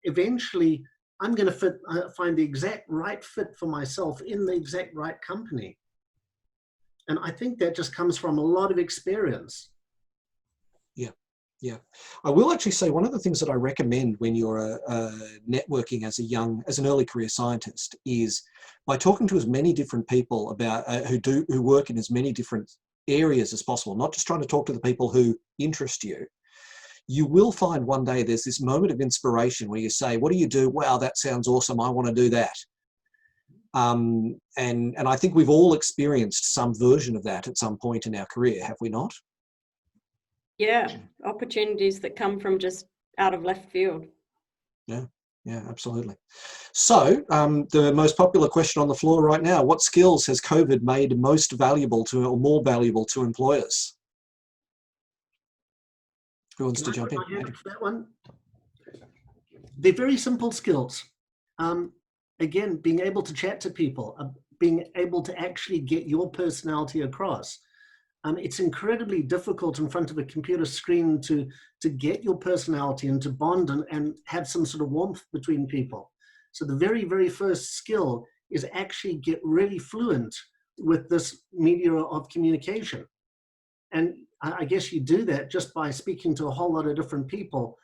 Eventually, I'm going to find the exact right fit for myself in the exact right company. And I think that just comes from a lot of experience. Yeah, I will actually say one of the things that I recommend when you're networking as an early career scientist is by talking to as many different people about who work in as many different areas as possible, not just trying to talk to the people who interest you. You will find one day there's this moment of inspiration where you say, what do you do? Wow, that sounds awesome. I want to do that. And I think we've all experienced some version of that at some point in our career, have we not? Yeah, opportunities that come from just out of left field. Yeah, absolutely. So the most popular question on the floor right now, what skills has COVID made most valuable to, or more valuable to employers? Who wants to jump in? That one? They're very simple skills. Again, being able to chat to people, being able to actually get your personality across. It's incredibly difficult in front of a computer screen to get your personality and to bond and have some sort of warmth between people. So the very, very first skill is actually get really fluent with this media of communication. And I guess you do that just by speaking to a whole lot of different people,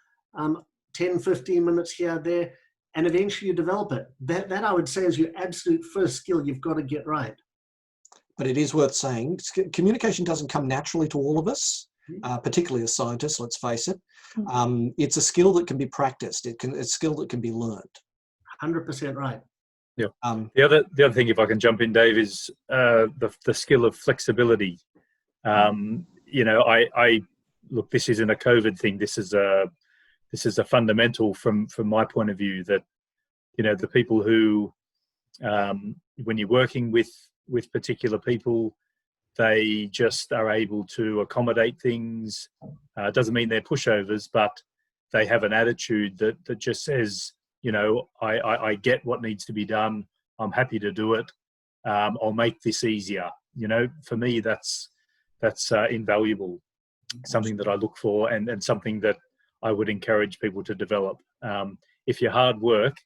10, 15 minutes here, there, and eventually you develop it. That I would say is your absolute first skill you've got to get right. But it is worth saying, communication doesn't come naturally to all of us, particularly as scientists, let's face it. It's a skill that can be practiced. It's a skill that can be learned. 100% right. Yeah. The other thing, if I can jump in, Dave, is the skill of flexibility. I look. This isn't a COVID thing. This is a fundamental from my point of view, that the people who, when you're working with particular people, they just are able to accommodate things. It doesn't mean they're pushovers, but they have an attitude that just says, I get what needs to be done. I'm happy to do it. I'll make this easier. For me, that's invaluable. Something that I look for, and something that I would encourage people to develop. If you're hard work,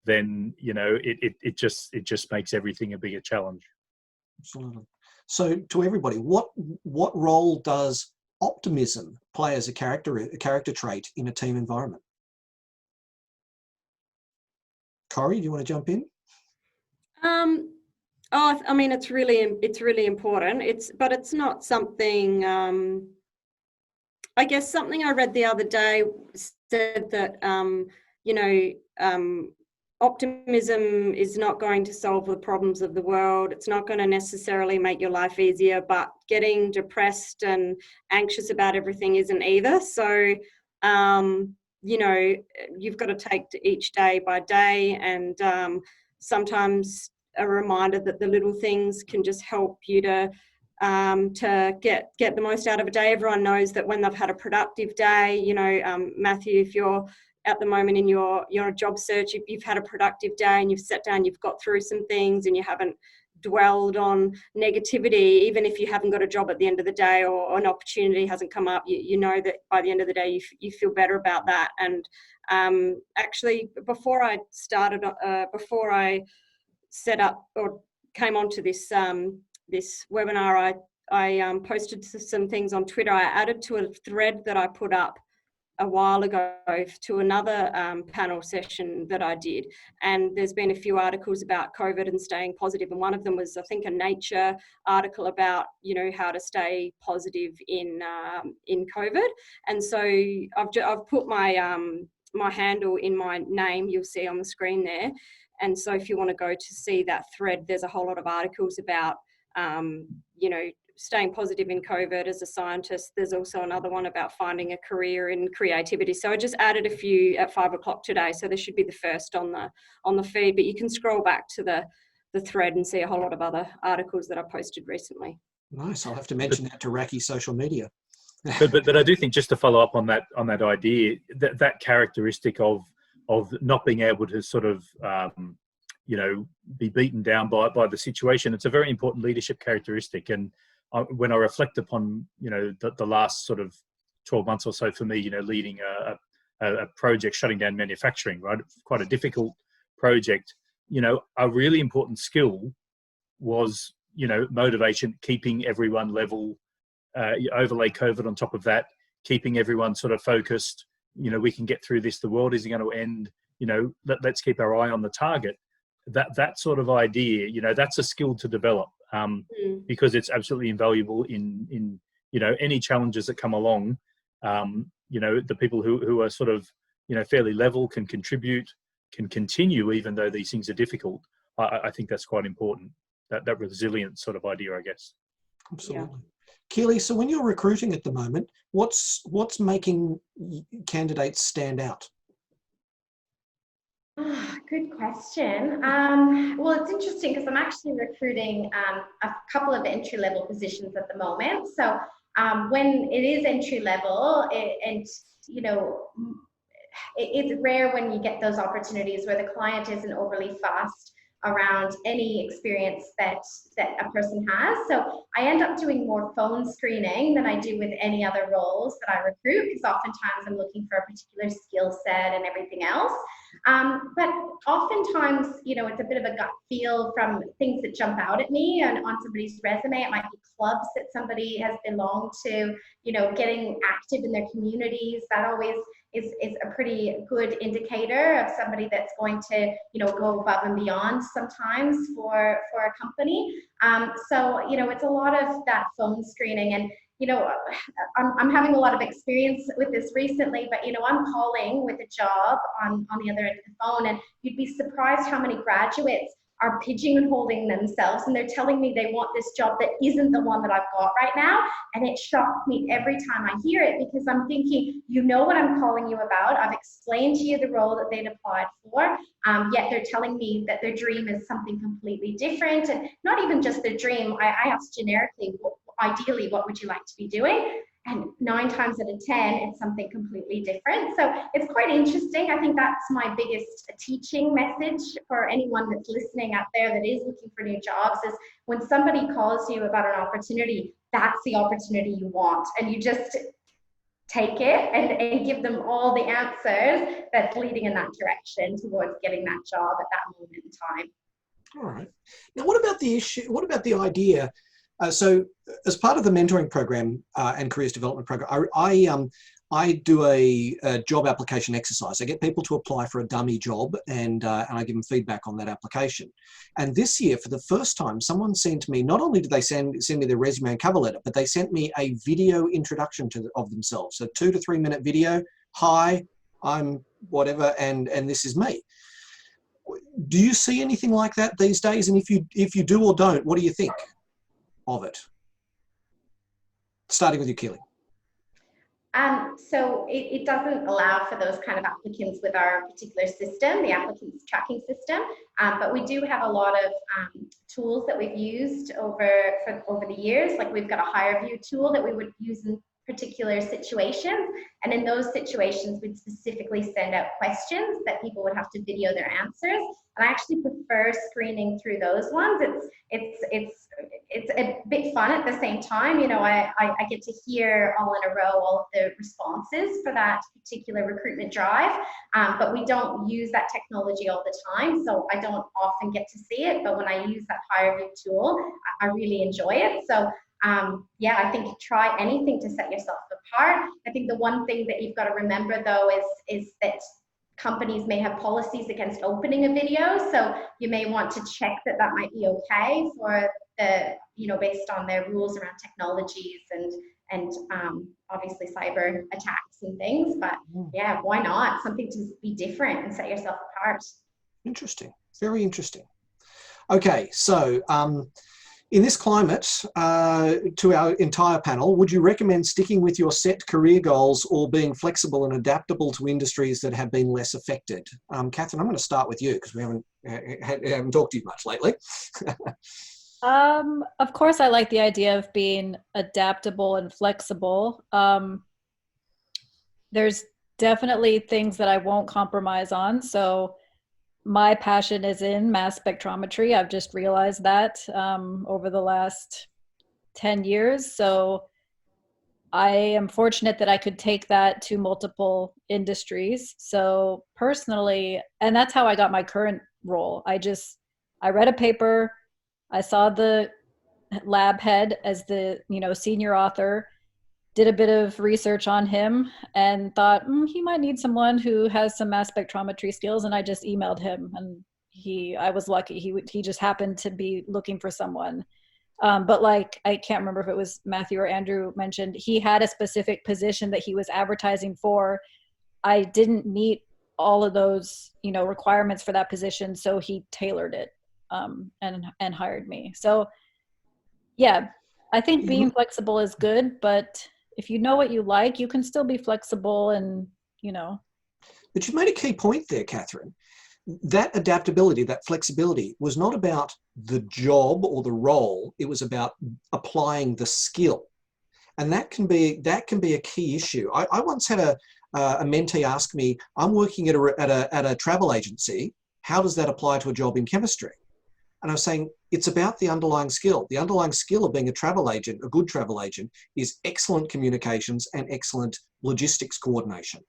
then it just makes everything a bigger challenge. Absolutely. So, to everybody, what role does optimism play as a character trait in a team environment? Corey, do you want to jump in? I mean, it's really important. But it's not something. I guess something I read the other day said that optimism is not going to solve the problems of the world. It's not going to necessarily make your life easier, but getting depressed and anxious about everything isn't either. So, you've got to take each day by day, and sometimes a reminder that the little things can just help you to get the most out of a day. Everyone knows that when they've had a productive day, Matthew, if you're at the moment in your job search, if you've had a productive day and you've sat down, you've got through some things and you haven't dwelled on negativity, even if you haven't got a job at the end of the day or an opportunity hasn't come up, you know that by the end of the day you feel better about that. And actually, before I set up or came onto this webinar, I posted some things on Twitter. I added to a thread that I put up a while ago to another panel session that I did, and there's been a few articles about COVID and staying positive, and one of them was, I think, a Nature article about how to stay positive in COVID. And so I've put my my handle in my name, you'll see on the screen there. And so if you want to go to see that thread, there's a whole lot of articles about staying positive in COVID as a scientist. There's also another one about finding a career in creativity. So I just added a few at 5 o'clock today. So there should be the first on the feed, but you can scroll back to the thread and see a whole lot of other articles that I posted recently. Nice. I'll have to mention that to RACI social media. but I do think, just to follow up on that idea, that characteristic of not being able to sort of be beaten down by the situation, it's a very important leadership characteristic. And when I reflect upon the last sort of 12 months or so for me, leading a project shutting down manufacturing, right, quite a difficult project, a really important skill was motivation, keeping everyone level, overlay COVID on top of that, keeping everyone sort of focused. We can get through this, the world isn't going to end, let's keep our eye on the target. That sort of idea, that's a skill to develop, because it's absolutely invaluable in any challenges that come along. The people who are sort of fairly level can contribute, can continue even though these things are difficult. I think that's quite important, that resilient sort of idea, I guess. Absolutely. Yeah. Keely, so when you're recruiting at the moment, what's making candidates stand out? Oh, good question. Well, it's interesting because I'm actually recruiting a couple of entry-level positions at the moment. So when it is entry-level, it's rare when you get those opportunities where the client isn't overly fast around any experience that a person has. So I end up doing more phone screening than I do with any other roles that I recruit, because oftentimes I'm looking for a particular skill set and everything else. But oftentimes, it's a bit of a gut feel from things that jump out at me and on somebody's resume. It might be clubs that somebody has belonged to, getting active in their communities. That always is a pretty good indicator of somebody that's going to, go above and beyond sometimes for a company. So, it's a lot of that phone screening. And, you know, I'm having a lot of experience with this recently, but, you know, I'm calling with a job on the other end of the phone, and you'd be surprised how many graduates are pigeonholing themselves, and they're telling me they want this job that isn't the one that I've got right now. And it shocks me every time I hear it, because I'm thinking, you know what I'm calling you about. I've explained to you the role that they'd applied for, yet they're telling me that their dream is something completely different. And not even just their dream. I asked generically, ideally, what would you like to be doing? And 9 times out of 10, it's something completely different. So it's quite interesting. I think that's my biggest teaching message for anyone that's listening out there that is looking for new jobs, is when somebody calls you about an opportunity, that's the opportunity you want. And you just take it and give them all the answers that's leading in that direction towards getting that job at that moment in time. All right. Now, what about the issue? What about the idea? So as part of the mentoring program and careers development program, I do a job application exercise. I get people to apply for a dummy job, and I give them feedback on that application. And this year, for the first time, someone sent me, not only did they send me their resume and cover letter, but they sent me a video introduction of themselves. So 2 to 3 minute video. Hi, I'm whatever, and this is me. Do you see anything like that these days? And if you do or don't, what do you think of it? Starting with you, Keely. So it doesn't allow for those kind of applicants with our particular system, the applicants tracking system, but we do have a lot of tools that we've used over the years. Like, we've got a hire view tool that we would use in particular situations, and in those situations we'd specifically send out questions that people would have to video their answers. And I actually prefer screening through those ones. It's a bit fun at the same time. You know, I get to hear all in a row all of the responses for that particular recruitment drive, but we don't use that technology all the time, so I don't often get to see it. But when I use that hire view tool, I really enjoy it. So yeah, I think try anything to set yourself apart. I think the one thing that you've got to remember, though, is that companies may have policies against opening a video, so you may want to check that might be okay for the, you know, based on their rules around technologies and obviously cyber attacks and things. But yeah, why not? Something to be different and set yourself apart. Interesting, very interesting. Okay, so in this climate, to our entire panel, would you recommend sticking with your set career goals or being flexible and adaptable to industries that have been less affected? Catherine, I'm going to start with you because we haven't talked to you much lately. Of course, I like the idea of being adaptable and flexible. There's definitely things that I won't compromise on. So my passion is in mass spectrometry. I've just realized that over the last 10 years. So I am fortunate that I could take that to multiple industries. So personally, and that's how I got my current role. I read a paper, I saw the lab head as the, you know, senior author, did a bit of research on him and thought he might need someone who has some mass spectrometry skills. And I just emailed him, and I was lucky. He just happened to be looking for someone. But like, I can't remember if it was Matthew or Andrew mentioned, he had a specific position that he was advertising for. I didn't meet all of those, you know, requirements for that position. So he tailored it and hired me. So yeah, I think being flexible is good, but if you know what you like, you can still be flexible and, you know. But you've made a key point there, Catherine. That adaptability, that flexibility was not about the job or the role. It was about applying the skill. And that can be a key issue. I once had a mentee ask me, I'm working at a travel agency. How does that apply to a job in chemistry? And I was saying, it's about the underlying skill. The underlying skill of being a travel agent, a good travel agent, is excellent communications and excellent logistics coordination.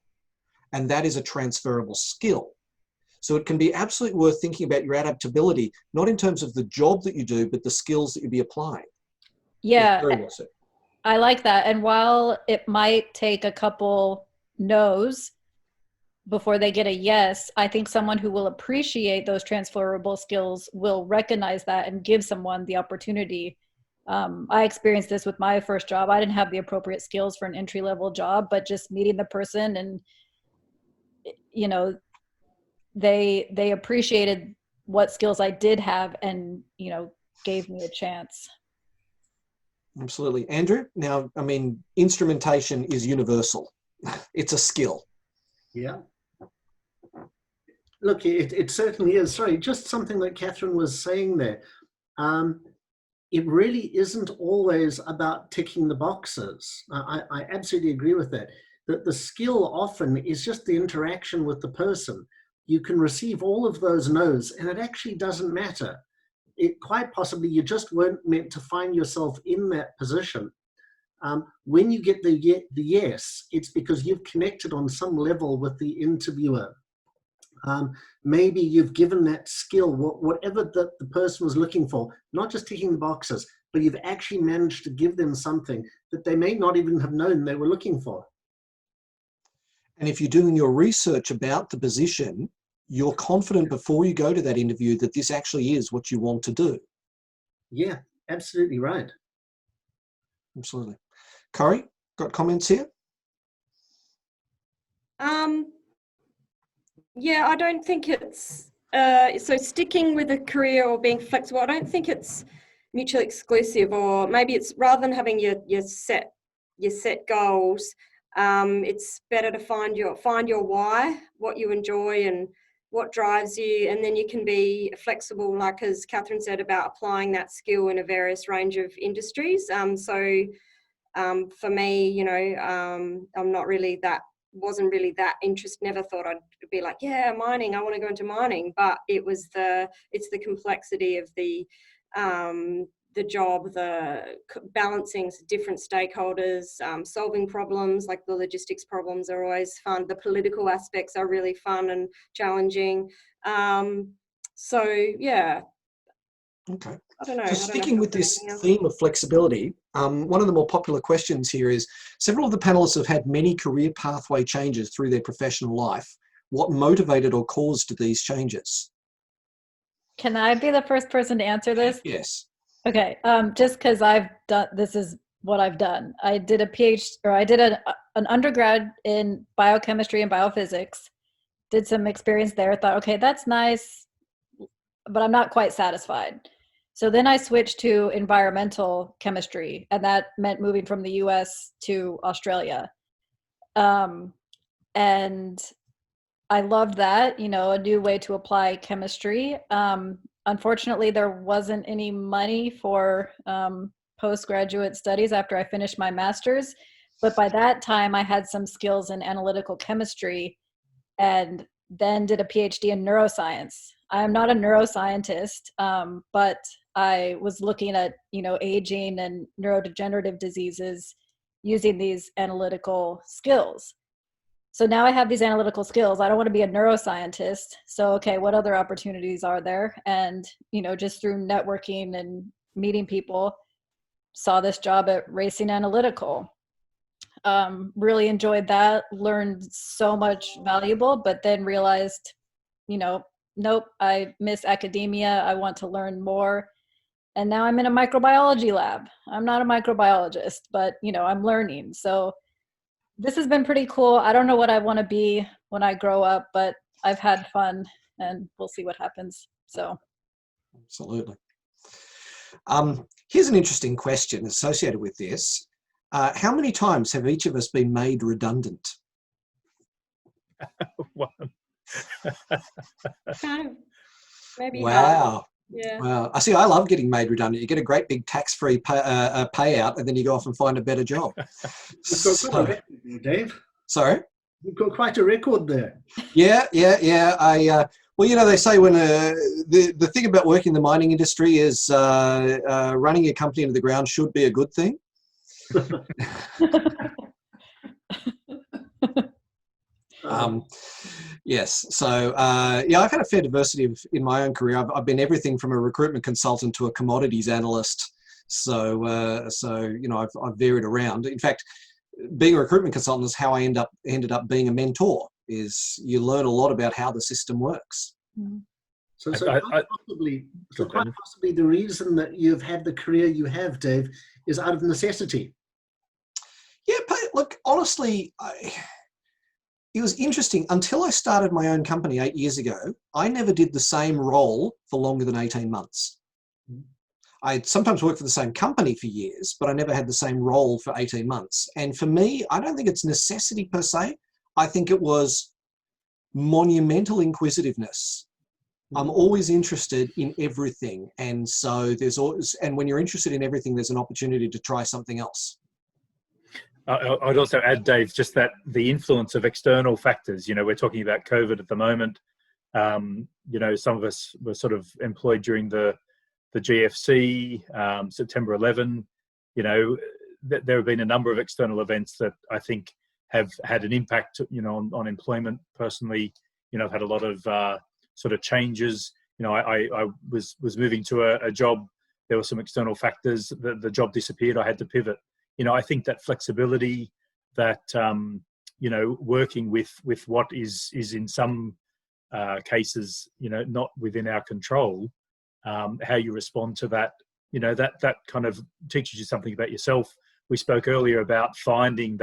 And that is a transferable skill. So it can be absolutely worth thinking about your adaptability, not in terms of the job that you do, but the skills that you be applying. Yeah, very well said. I like that. And while it might take a couple no's before they get a yes, I think someone who will appreciate those transferable skills will recognize that and give someone the opportunity I experienced this with my first job. I didn't have the appropriate skills for an entry-level job, but just meeting the person and, you know, they appreciated what skills I did have and, you know, gave me a chance. Absolutely. Andrew, now, I mean, instrumentation is universal. It's a skill. Yeah. Look, it certainly is. Sorry, just something that Catherine was saying there. It really isn't always about ticking the boxes. I absolutely agree with that. That the skill often is just the interaction with the person. You can receive all of those no's and it actually doesn't matter. It quite possibly you just weren't meant to find yourself in that position. When you get the yes, it's because you've connected on some level with the interviewer. Maybe you've given that skill, whatever the person was looking for, not just ticking the boxes, but you've actually managed to give them something that they may not even have known they were looking for. And if you're doing your research about the position, you're confident before you go to that interview that this actually is what you want to do. Yeah, absolutely right. Absolutely. Corey, got comments here? Yeah, I don't think it's, so sticking with a career or being flexible, I don't think it's mutually exclusive, or maybe it's rather than having your set goals, it's better to find your why, what you enjoy and what drives you, and then you can be flexible, like as Catherine said, about applying that skill in a various range of industries. For me, you know, I'm not really wasn't really that interested, never thought I'd be like, yeah, mining, I want to go into mining, but it's the complexity of the job, the balancing different stakeholders, solving problems, like the logistics problems are always fun. The political aspects are really fun and challenging. So yeah. Okay. I don't know. So sticking with this theme of flexibility, one of the more popular questions here is, several of the panelists have had many career pathway changes through their professional life. What motivated or caused these changes? Can I be the first person to answer this? Yes. Okay, just because this is what I've done. I did a PhD, or I did an undergrad in biochemistry and biophysics, did some experience there, thought, okay, that's nice, but I'm not quite satisfied. So then I switched to environmental chemistry, and that meant moving from the US to Australia. And I loved that, you know, a new way to apply chemistry. Unfortunately, there wasn't any money for postgraduate studies after I finished my master's. But by that time, I had some skills in analytical chemistry and then did a PhD in neuroscience. I'm not a neuroscientist, but I was looking at, you know, aging and neurodegenerative diseases using these analytical skills. So now I have these analytical skills. I don't want to be a neuroscientist. So, okay, what other opportunities are there? And, you know, just through networking and meeting people, saw this job at Racing Analytical. Really enjoyed that, learned so much valuable, but then realized, you know, nope, I miss academia. I want to learn more. And now I'm in a microbiology lab. I'm not a microbiologist, but, you know, I'm learning. So this has been pretty cool. I don't know what I want to be when I grow up, but I've had fun and we'll see what happens. So. Absolutely. Here's an interesting question associated with this. How many times have each of us been made redundant? One. Maybe. Wow. Yeah. Wow. I see. I love getting made redundant. You get a great big tax-free payout, and then you go off and find a better job. You've got quite a record there, Dave. Sorry? You've got quite a record there. Yeah. Well, you know, they say when the thing about working in the mining industry is running your company into the ground should be a good thing. Yes. So, yeah, I've had a fair diversity in my own career. I've been everything from a recruitment consultant to a commodities analyst. So, you know, I've varied around. In fact, being a recruitment consultant is how I ended up being a mentor. Is you learn a lot about how the system works. Mm-hmm. So I- quite possibly the reason that you've had the career you have, Dave, is out of necessity. Yeah, but look, honestly, it was interesting. Until I started my own company 8 years ago, I never did the same role for longer than 18 months. I'd sometimes worked for the same company for years, but I never had the same role for 18 months. And for me, I don't think it's necessity per se. I think it was monumental inquisitiveness. I'm always interested in everything. And so there's always, and when you're interested in everything, there's an opportunity to try something else. I'd also add, Dave, just that the influence of external factors, we're talking about COVID at the moment. Some of us were sort of employed during the GFC, September 11, there have been a number of external events that I think have had an impact, on employment. Personally, I've had a lot of sort of changes. I was moving to a job. There were some external factors. The job disappeared. I had to pivot. I think that flexibility, that working with what is in some cases, not within our control, how you respond to that, that kind of teaches you something about yourself. We spoke earlier about finding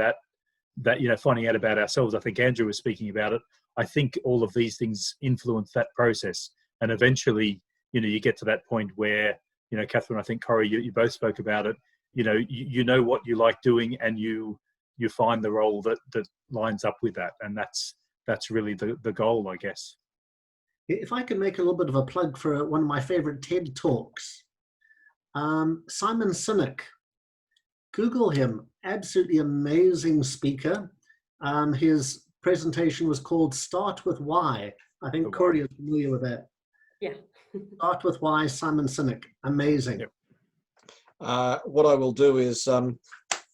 finding out about ourselves. I think Andrew was speaking about it. I think all of these things influence that process, and eventually, you get to that point where, Catherine, I think Corey, you both spoke about it. You know what you like doing, and you find the role that lines up with that, and that's really the goal, I guess. If I can make a little bit of a plug for one of my favorite TED Talks, Simon Sinek, Google him, absolutely amazing speaker. His presentation was called Start With Why. I think Corey is familiar with that. Yeah. Start With Why, Simon Sinek, amazing. Yep. What I will do is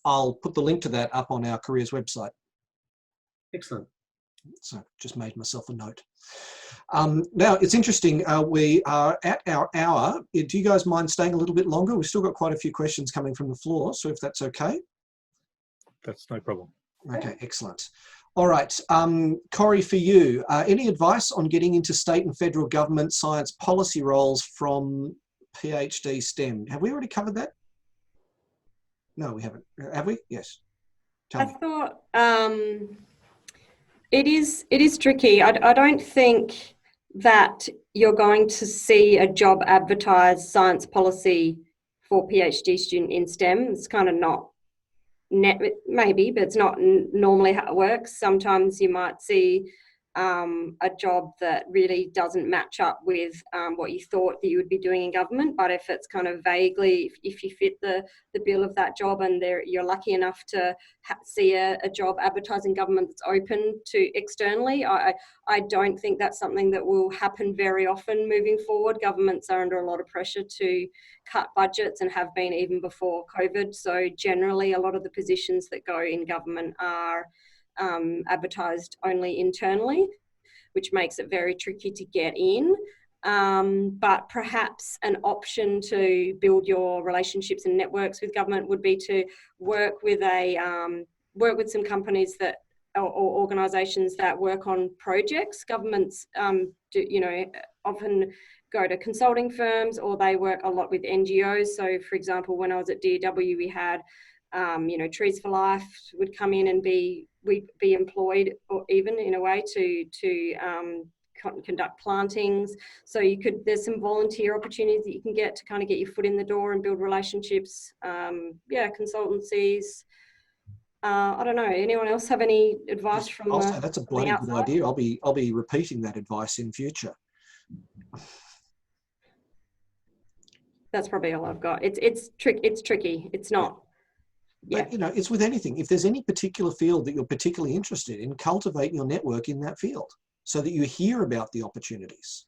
I'll put the link to that up on our careers website. Excellent. So just made myself a note. Now, it's interesting. We are at our hour. Do you guys mind staying a little bit longer? We've still got quite a few questions coming from the floor, so if that's okay. That's no problem. Okay, excellent. All right, Corey, for you, any advice on getting into state and federal government science policy roles from PhD STEM? Have we already covered that? No, we haven't. Have we? Yes. Tell me. I thought it is tricky. I don't think that you're going to see a job advertised science policy for PhD student in STEM. It's kind of not maybe, but it's not normally how it works. Sometimes you might see a job that really doesn't match up with what you thought that you would be doing in government. But if it's kind of vaguely, if you fit the bill of that job, and you're lucky enough to see a job advertised in government that's open to externally, I don't think that's something that will happen very often moving forward. Governments are under a lot of pressure to cut budgets, and have been even before COVID. So generally, a lot of the positions that go in government are advertised only internally, which makes it very tricky to get in. But perhaps an option to build your relationships and networks with government would be to work with some companies that or organisations that work on projects. Governments often go to consulting firms, or they work a lot with NGOs. So, for example, when I was at DW, we had Trees for Life would come in and we'd be employed, or even in a way to conduct plantings. So there's some volunteer opportunities that you can get to kind of get your foot in the door and build relationships. Consultancies. I don't know. Anyone else have any advice from? I'll say that's a bloody good idea. I'll be repeating that advice in future. That's probably all I've got. It's tricky. It's not. But it's with anything. If there's any particular field that you're particularly interested in, cultivate your network in that field so that you hear about the opportunities.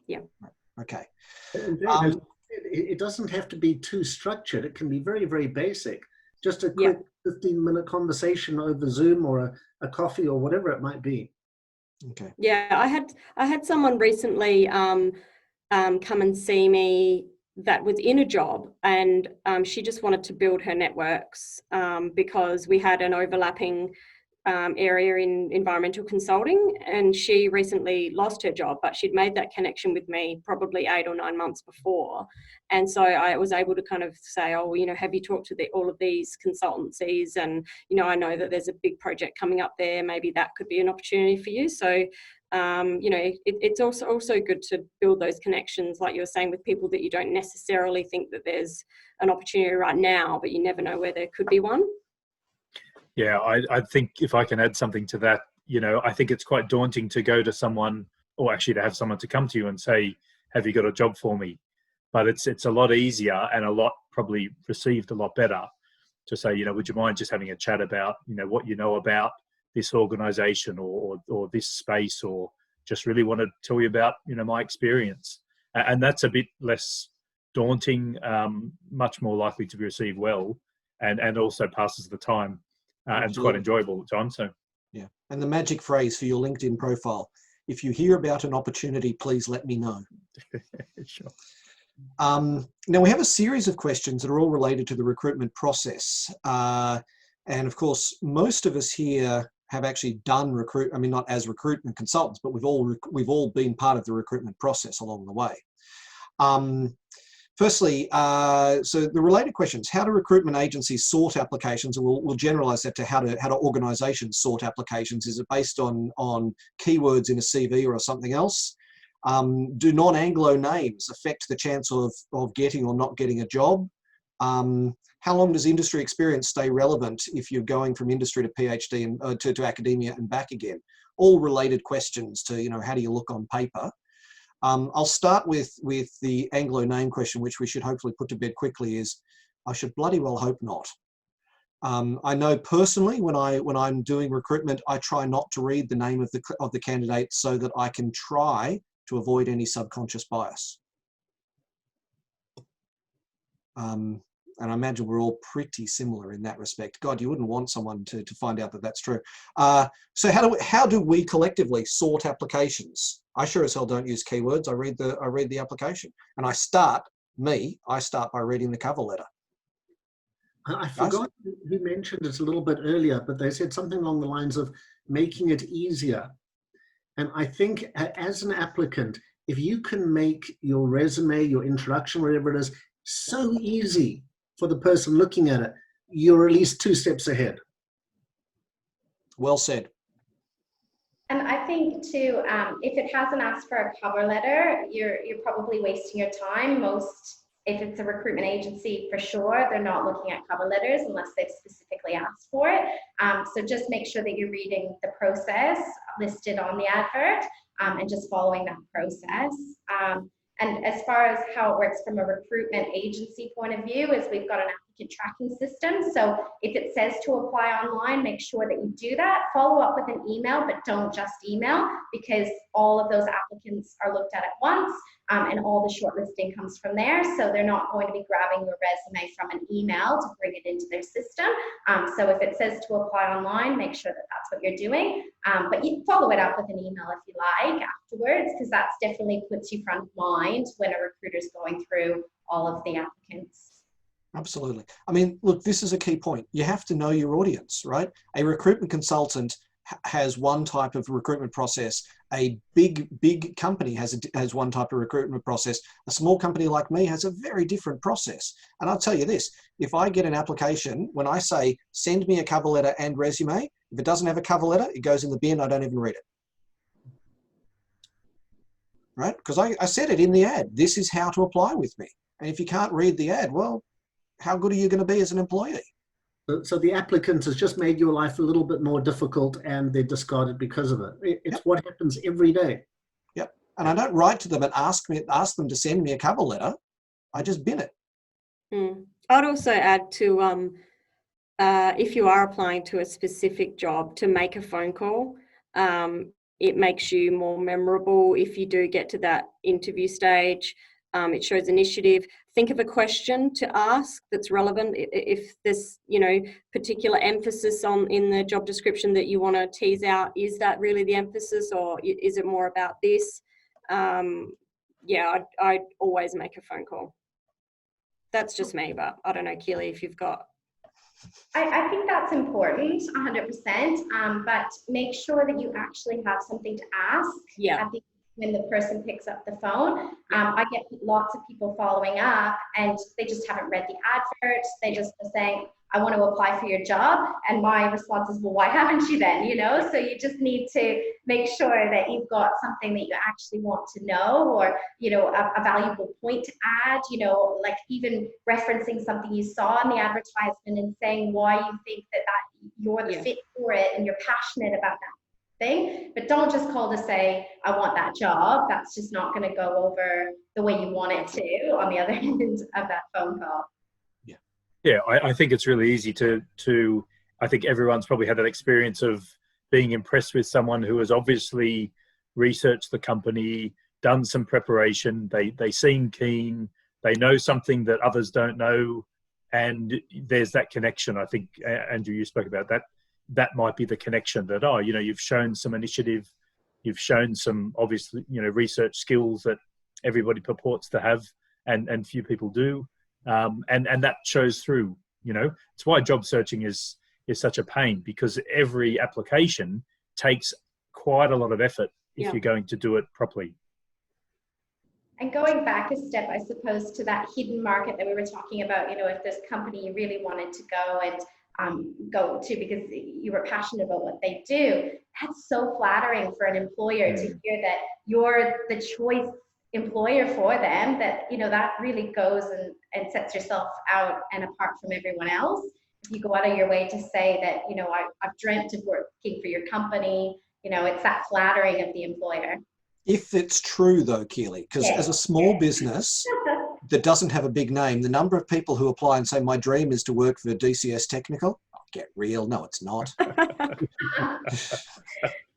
Yeah. Okay. It doesn't have to be too structured. It can be very, very basic. Just a quick 15-minute conversation over Zoom or a coffee or whatever it might be. Okay. Yeah, I had someone recently come and see me that was in a job, and she just wanted to build her networks because we had an overlapping area in environmental consulting, and she recently lost her job, but she'd made that connection with me probably 8 or 9 months before. And so I was able to kind of say, oh, you know, have you talked to all of these consultancies? And, you know, I know that there's a big project coming up there. Maybe that could be an opportunity for you. So, you know, it's also good to build those connections, like you were saying, with people that you don't necessarily think that there's an opportunity right now, but you never know where there could be one. Yeah, I think if I can add something to that, you know, I think it's quite daunting to go to someone, or actually to have someone to come to you and say, have you got a job for me? But it's a lot easier and a lot probably received a lot better to say, you know, would you mind just having a chat about, you know, what you know about this organization or this space, or just really want to tell you about, you know, my experience. And that's a bit less daunting, much more likely to be received well, and also passes the time. And it's quite enjoyable at times. So, yeah. And the magic phrase for your LinkedIn profile: if you hear about an opportunity, please let me know. sure. Now we have a series of questions that are all related to the recruitment process. And of course, most of us here have actually done I mean, not as recruitment consultants, but we've all been part of the recruitment process along the way. Firstly, so the related questions: how do recruitment agencies sort applications? And we'll generalize that to how do organizations sort applications. Is it based on keywords in a CV or something else? Do non-Anglo names affect the chance of getting or not getting a job? How long does industry experience stay relevant if you're going from industry to PhD and to academia and back again? All related questions to, you know, how do you look on paper? I'll start with the Anglo name question, which we should hopefully put to bed quickly. Is I should bloody well hope not. I know personally when I'm doing recruitment, I try not to read the name of the candidate so that I can try to avoid any subconscious bias. And I imagine we're all pretty similar in that respect. God, you wouldn't want someone to find out that that's true. So how do we collectively sort applications? I sure as hell don't use keywords. I read the application, and I start by reading the cover letter. I forgot who mentioned it a little bit earlier, but they said something along the lines of making it easier. And I think as an applicant, if you can make your resume, your introduction, whatever it is, so easy for the person looking at it, you're at least 2 steps ahead. Well said. And I think too, if it hasn't asked for a cover letter, you're probably wasting your time. If it's a recruitment agency, for sure, they're not looking at cover letters unless they've specifically asked for it. So just make sure that you're reading the process listed on the advert and just following that process. And as far as how it works from a recruitment agency point of view, is we've got an applicant tracking system. So if it says to apply online, make sure that you do that. Follow up with an email, but don't just email, because all of those applicants are looked at once, and all the shortlisting comes from there. So they're not going to be grabbing your resume from an email to bring it into their system. So if it says to apply online, make sure that that's what you're doing. But you follow it up with an email if you like afterwards, because that's definitely puts you front of mind when a recruiter's going through all of the applicants. Absolutely. I mean, look, this is a key point. You have to know your audience, right? A recruitment consultant has one type of recruitment process. A big company has one type of recruitment process. A small company like me has a very different process. And I'll tell you this, if I get an application, when I say, send me a cover letter and resume, if it doesn't have a cover letter, it goes in the bin. I don't even read it. Right? Because I said it in the ad. This is how to apply with me. And if you can't read the ad, well, how good are you going to be as an employee? So the applicant has just made your life a little bit more difficult, and they're discarded because of it. It's what happens every day. Yep. And I don't write to them and ask them to send me a cover letter. I just bin it. I'd also add to, if you are applying to a specific job, to make a phone call. It makes you more memorable if you do get to that interview stage. It shows initiative. Think of a question to ask that's relevant. If there's, particular emphasis in the job description that you want to tease out, is that really the emphasis, or is it more about this? I'd always make a phone call. That's just me, but I don't know, Keely, if you've got. I think that's important, 100%, but make sure that you actually have something to ask Yeah. at the when the person picks up the phone. I get lots of people following up and they just haven't read the advert. They just are saying, I want to apply for your job. And my response is, well, why haven't you then? You know, so you just need to make sure that you've got something that you actually want to know, or, you know, a valuable point to add, you know, like even referencing something you saw in the advertisement and saying why you think that you're the fit for it and you're passionate about that thing. But don't just call to say, I want that job. That's just not going to go over the way you want it to on the other end of that phone call. Yeah, I think it's really easy to I think everyone's probably had that experience of being impressed with someone who has obviously researched the company, done some preparation, they seem keen, they know something that others don't know, and there's that connection. I think, Andrew, you spoke about that. That might be the connection that, oh, you know, you've shown some initiative, you've shown some obviously, you know, research skills that everybody purports to have and few people do. And that shows through, you know. It's why job searching is such a pain, because every application takes quite a lot of effort if you're going to do it properly. And going back a step, I suppose, to that hidden market that we were talking about, you know, if this company you really wanted to go and go to because you were passionate about what they do, that's so flattering for an employer to hear that you're the choice employer for them, that, you know, that really goes and sets yourself out and apart from everyone else. If you go out of your way to say that, you know, I've dreamt of working for your company, you know, it's that flattering of the employer. If it's true though, Keely, because as a small business that doesn't have a big name, the number of people who apply and say, my dream is to work for DCS Technical, get real, no, it's not.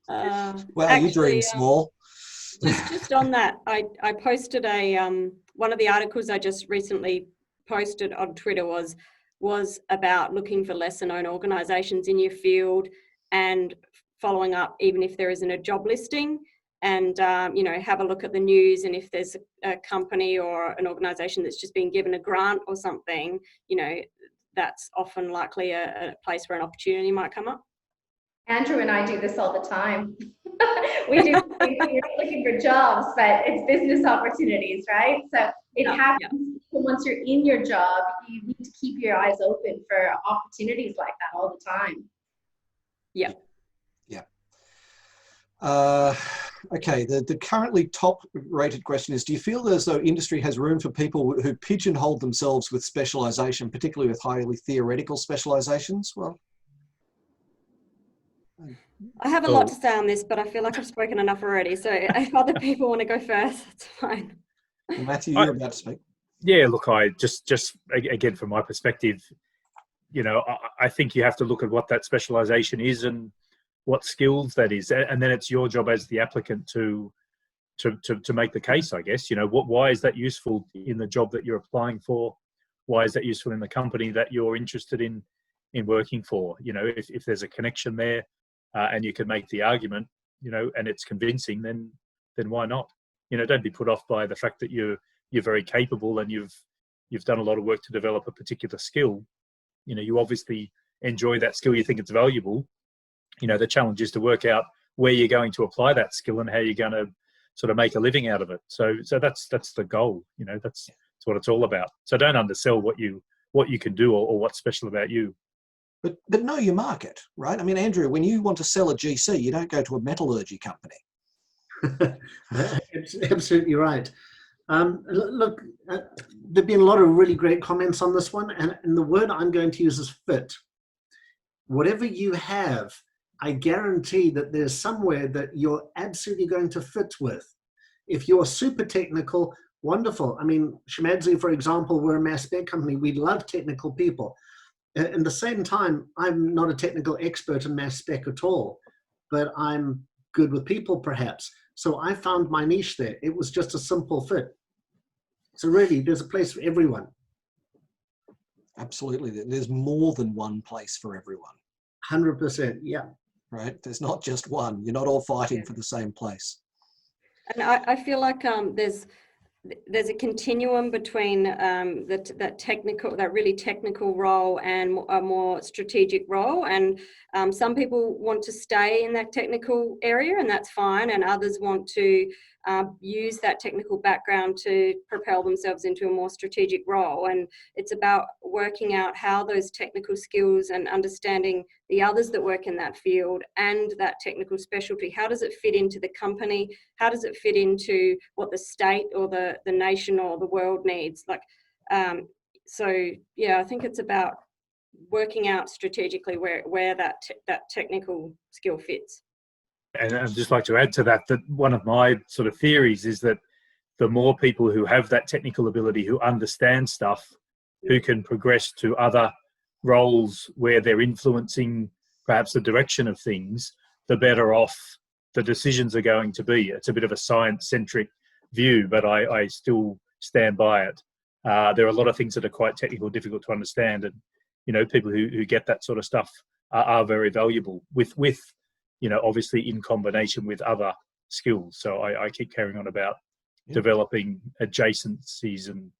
Well, actually, you dream small. Just on that, I posted one of the articles I just recently posted on Twitter was about looking for lesser known organisations in your field and following up, even if there isn't a job listing, and you know, have a look at the news, and if there's a company or an organisation that's just been given a grant or something, you know, that's often likely a place where an opportunity might come up. Andrew and I do this all the time. We're looking for jobs, but it's business opportunities, right? So it happens once you're in your job, you need to keep your eyes open for opportunities like that all the time. Yeah. Okay, the currently top rated question is, do you feel as though industry has room for people who pigeonhole themselves with specialisation, particularly with highly theoretical specialisations? Well, I have a lot to say on this, but I feel like I've spoken enough already. So if other people want to go first, that's fine. Well, Matthew, you're about to speak. Yeah, look, I just again, from my perspective, you know, I think you have to look at what that specialisation is and what skills that is, and then it's your job as the applicant to make the case, I guess. You know, why is that useful in the job that you're applying for? Why is that useful in the company that you're interested in working for? You know, if there's a connection there, and you can make the argument, you know, and it's convincing, then why not? You know, don't be put off by the fact that you're very capable and you've done a lot of work to develop a particular skill. You know, you obviously enjoy that skill, you think it's valuable. You know, the challenge is to work out where you're going to apply that skill and how you're going to sort of make a living out of it. So that's the goal. You know, that's what it's all about. So don't undersell what you can do or what's special about you. But know your market, right? I mean, Andrew, when you want to sell a GC, you don't go to a metallurgy company. Absolutely right. Look, there've been a lot of really great comments on this one, and the word I'm going to use is fit. Whatever you have, I guarantee that there's somewhere that you're absolutely going to fit with. If you're super technical, wonderful. I mean, Shimadzu, for example, we're a mass spec company. We love technical people. At the same time, I'm not a technical expert in mass spec at all, but I'm good with people, perhaps. So I found my niche there. It was just a simple fit. So really, there's a place for everyone. Absolutely. There's more than one place for everyone. 100%, yeah. Right? There's not just one. You're not all fighting for the same place. And I feel like there's a continuum between that really technical role and a more strategic role, and some people want to stay in that technical area, and that's fine, and others want to use that technical background to propel themselves into a more strategic role. And it's about working out how those technical skills and understanding the others that work in that field and that technical specialty, how does it fit into the company, how does it fit into what the state or the nation or the world needs. So yeah, I think it's about working out strategically where that technical skill fits. And I'd just like to add to that one of my sort of theories is that the more people who have that technical ability, who understand stuff, who can progress to other roles where they're influencing perhaps the direction of things, the better off the decisions are going to be. It's a bit of a science-centric view, but I still stand by it. There are a lot of things that are quite technical, difficult to understand, and people who get that sort of stuff are very valuable with obviously in combination with other skills. So I keep carrying on about developing adjacencies and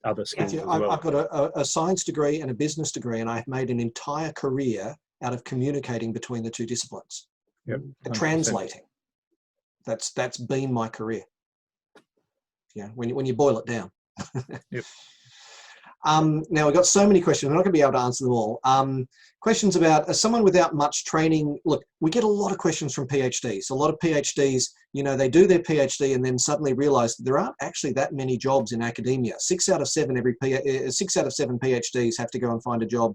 other skills. Matthew, I've got a science degree and a business degree, and I've made an entire career out of communicating between the two disciplines. Yep, translating. That's been my career. Yeah, when you boil it down. Yep. Now we've got so many questions. We're not going to be able to answer them all. Questions about someone without much training. Look, we get a lot of questions from PhDs. A lot of PhDs, they do their PhD and then suddenly realise that there aren't actually that many jobs in academia. 6 out of 7 PhDs have to go and find a job.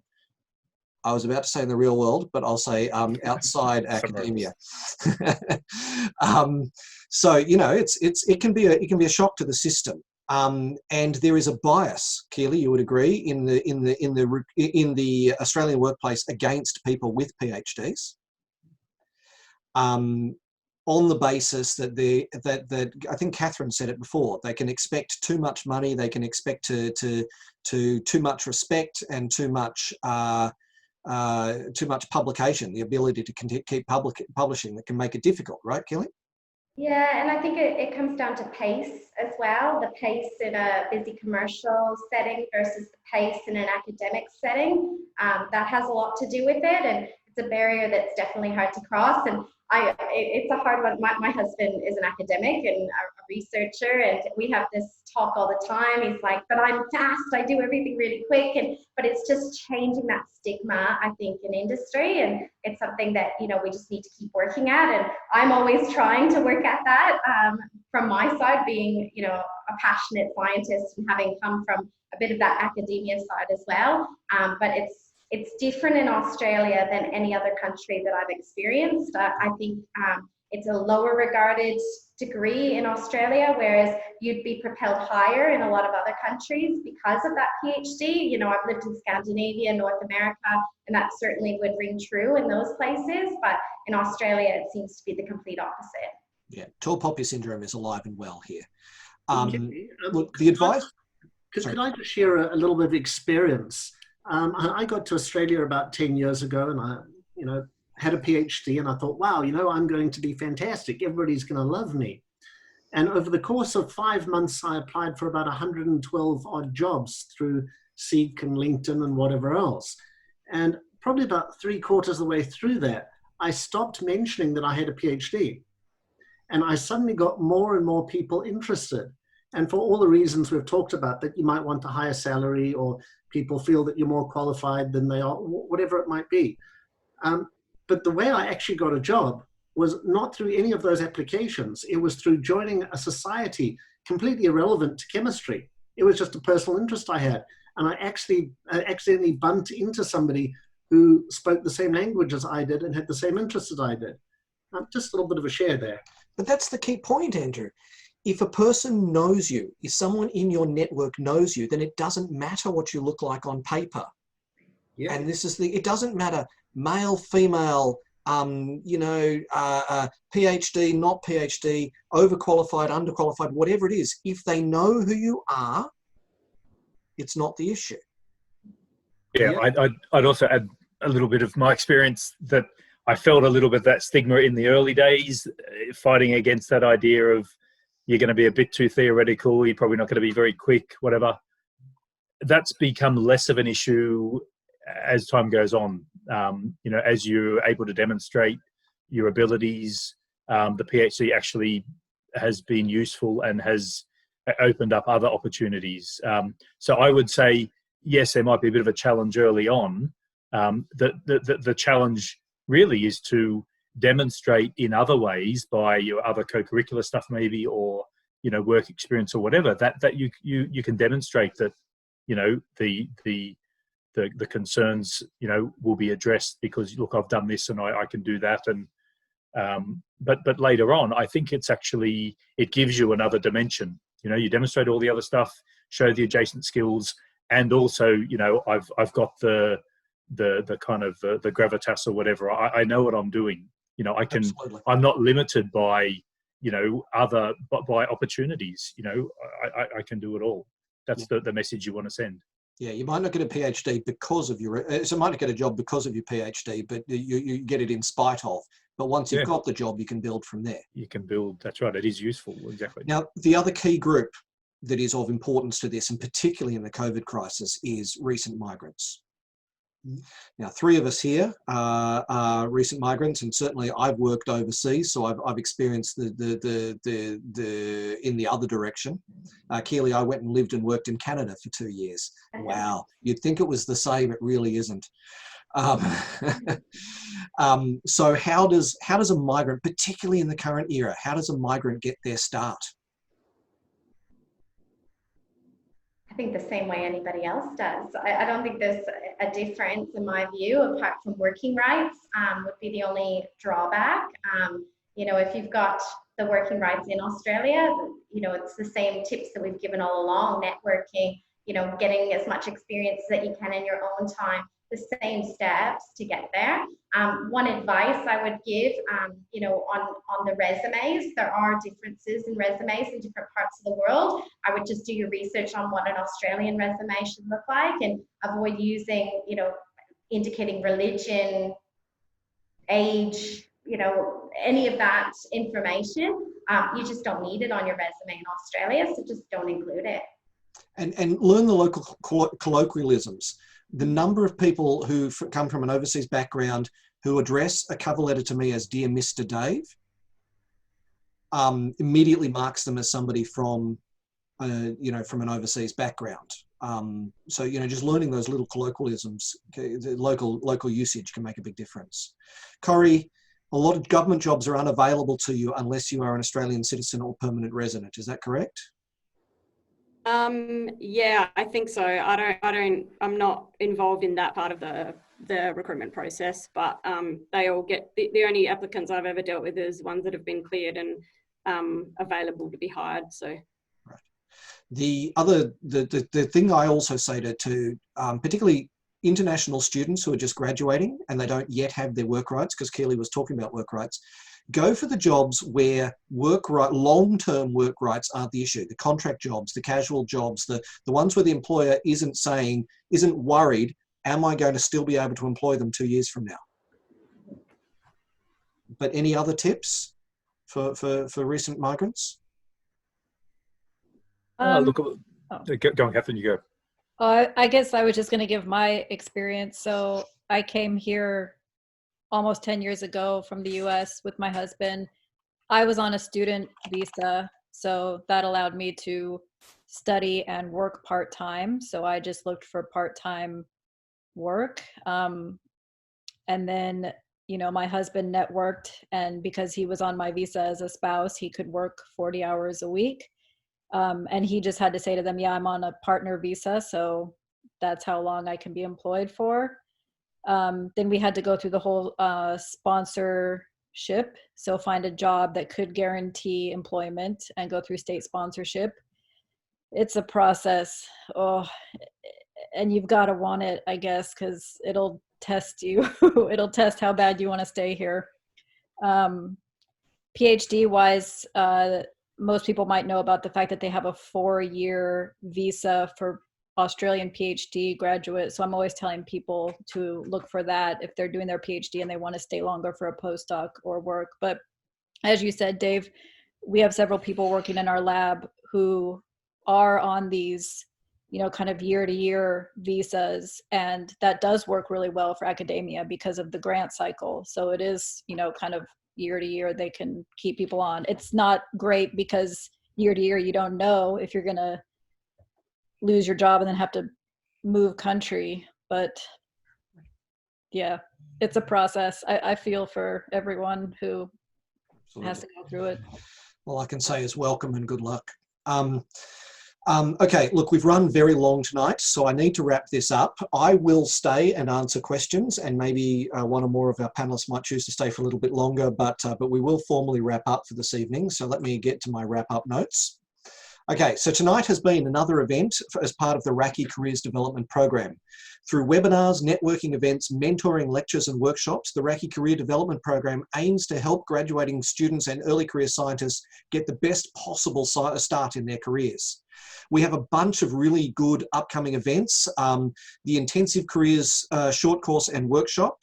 I was about to say in the real world, but I'll say outside academia. So it can be a shock to the system. And there is a bias, Keely, you would agree, in the Australian workplace against people with PhDs, on the basis that I think Catherine said it before. They can expect too much money. They can expect too much respect and too much publication. The ability to keep publishing that can make it difficult, right, Keely? Yeah, and I think it comes down to pace as well, the pace in a busy commercial setting versus the pace in an academic setting. That has a lot to do with it, and it's a barrier that's definitely hard to cross. And it's a hard one. My husband is an academic and a researcher, and we have this talk all the time. He's like, but I'm fast, I do everything really quick, but it's just changing that stigma, I think, in industry, and it's something that we just need to keep working at, and I'm always trying to work at that from my side, being a passionate scientist and having come from a bit of that academia side as well, but it's different in Australia than any other country that I've experienced. I think it's a lower regarded degree in Australia, whereas you'd be propelled higher in a lot of other countries because of that PhD. I've lived in Scandinavia, North America, and that certainly would ring true in those places. But in Australia, it seems to be the complete opposite. Yeah, tall poppy syndrome is alive and well here. Look, the advice... Could I just share a little bit of experience? I got to Australia about 10 years ago, and I, had a PhD, and I thought, wow, I'm going to be fantastic. Everybody's going to love me. And over the course of 5 months, I applied for about 112 odd jobs through Seek and LinkedIn and whatever else. And probably about 3/4 of the way through that, I stopped mentioning that I had a PhD. And I suddenly got more and more people interested. And for all the reasons we've talked about, that you might want a higher salary, or people feel that you're more qualified than they are, whatever it might be. But the way I actually got a job was not through any of those applications. It was through joining a society completely irrelevant to chemistry. It was just a personal interest I had. And I actually accidentally bumped into somebody who spoke the same language as I did and had the same interests as I did. Just a little bit of a share there. But that's the key point, Andrew. If a person knows you, if someone in your network knows you, then it doesn't matter what you look like on paper. Yeah. And it doesn't matter, male, female, PhD, not PhD, overqualified, underqualified, whatever it is. If they know who you are, it's not the issue. Yeah, I'd also add a little bit of my experience that I felt a little bit that stigma in the early days, fighting against that idea of you're going to be a bit too theoretical, you're probably not going to be very quick, whatever. That's become less of an issue as time goes on. As you're able to demonstrate your abilities, the PhD actually has been useful and has opened up other opportunities. So I would say, yes, there might be a bit of a challenge early on. The challenge really is to demonstrate in other ways, by your other co-curricular stuff maybe, or work experience or whatever, that you can demonstrate that the concerns will be addressed, because look, I've done this and I can do that. And but later on, I think it gives you another dimension. You demonstrate all the other stuff, show the adjacent skills, and also I've got the kind of the gravitas or whatever. I know what I'm doing. I can. Absolutely. I'm not limited by by opportunities. I can do it all. That's the message you want to send. Yeah, you might not get a PhD because of so you might not get a job because of your PhD, but you get it in spite of. But once you've got the job, you can build from there. You can build. That's right. It is useful. Exactly. Now, the other key group that is of importance to this, and particularly in the COVID crisis, is recent migrants. Now, 3 of us here are recent migrants, and certainly I've worked overseas, so I've experienced the in the other direction. Keely, I went and lived and worked in Canada for 2 years. Wow, you'd think it was the same, it really isn't. So how does a migrant, particularly in the current era, how does a migrant get their start? I think the same way anybody else does. I don't think there's a difference in my view, apart from working rights would be the only drawback. If you've got the working rights in Australia, it's the same tips that we've given all along: networking, getting as much experience that you can in your own time, the same steps to get there. One advice I would give, on the resumes, there are differences in resumes in different parts of the world. I would just do your research on what an Australian resume should look like, and avoid using, indicating religion, age, any of that information. You just don't need it on your resume in Australia, so just don't include it. And learn the local colloquialisms. The number of people who come from an overseas background who address a cover letter to me as "Dear Mr. Dave" immediately marks them as somebody from, from an overseas background. So just learning those little colloquialisms, the local usage, can make a big difference. Corey, a lot of government jobs are unavailable to you unless you are an Australian citizen or permanent resident. Is that correct? Yeah, I think so. I'm not involved in that part of the recruitment process, but they all get, the only applicants I've ever dealt with is ones that have been cleared and available to be hired. So right. The thing I also say to particularly international students who are just graduating and they don't yet have their work rights, because Keely was talking about work rights, go for the jobs where long-term work rights aren't the issue. The contract jobs, the casual jobs, the ones where the employer isn't worried, am I going to still be able to employ them 2 years from now? But any other tips for recent migrants? Go on, Catherine, you go. I guess I was just going to give my experience. So I came here almost 10 years ago from the US with my husband. I was on a student visa, so that allowed me to study and work part-time. So I just looked for part-time work. And then, my husband networked, and because he was on my visa as a spouse, he could work 40 hours a week. And he just had to say to them, yeah, I'm on a partner visa, so that's how long I can be employed for. Then we had to go through the whole sponsorship. So find a job that could guarantee employment and go through state sponsorship. It's a process. And you've got to want it, I guess, because it'll test you. It'll test how bad you want to stay here. PhD wise, most people might know about the fact that they have a 4-year visa for Australian PhD graduate. So I'm always telling people to look for that if they're doing their PhD and they want to stay longer for a postdoc or work. But as you said, Dave, we have several people working in our lab who are on these, kind of year-to-year visas, and that does work really well for academia because of the grant cycle. So it is, kind of year-to-year they can keep people on. It's not great because year-to-year you don't know if you're going to lose your job and then have to move country. But yeah, it's a process. I feel for everyone who has to go through it. All I can say is welcome and good luck. Okay, look, we've run very long tonight, so I need to wrap this up. I will stay and answer questions, and maybe one or more of our panelists might choose to stay for a little bit longer, but we will formally wrap up for this evening. So let me get to my wrap-up notes. Okay, so tonight has been another event as part of the RACI Careers Development Program. Through webinars, networking events, mentoring, lectures and workshops, the RACI Career Development Program aims to help graduating students and early career scientists get the best possible start in their careers. We have a bunch of really good upcoming events. The Intensive Careers Short Course and Workshop,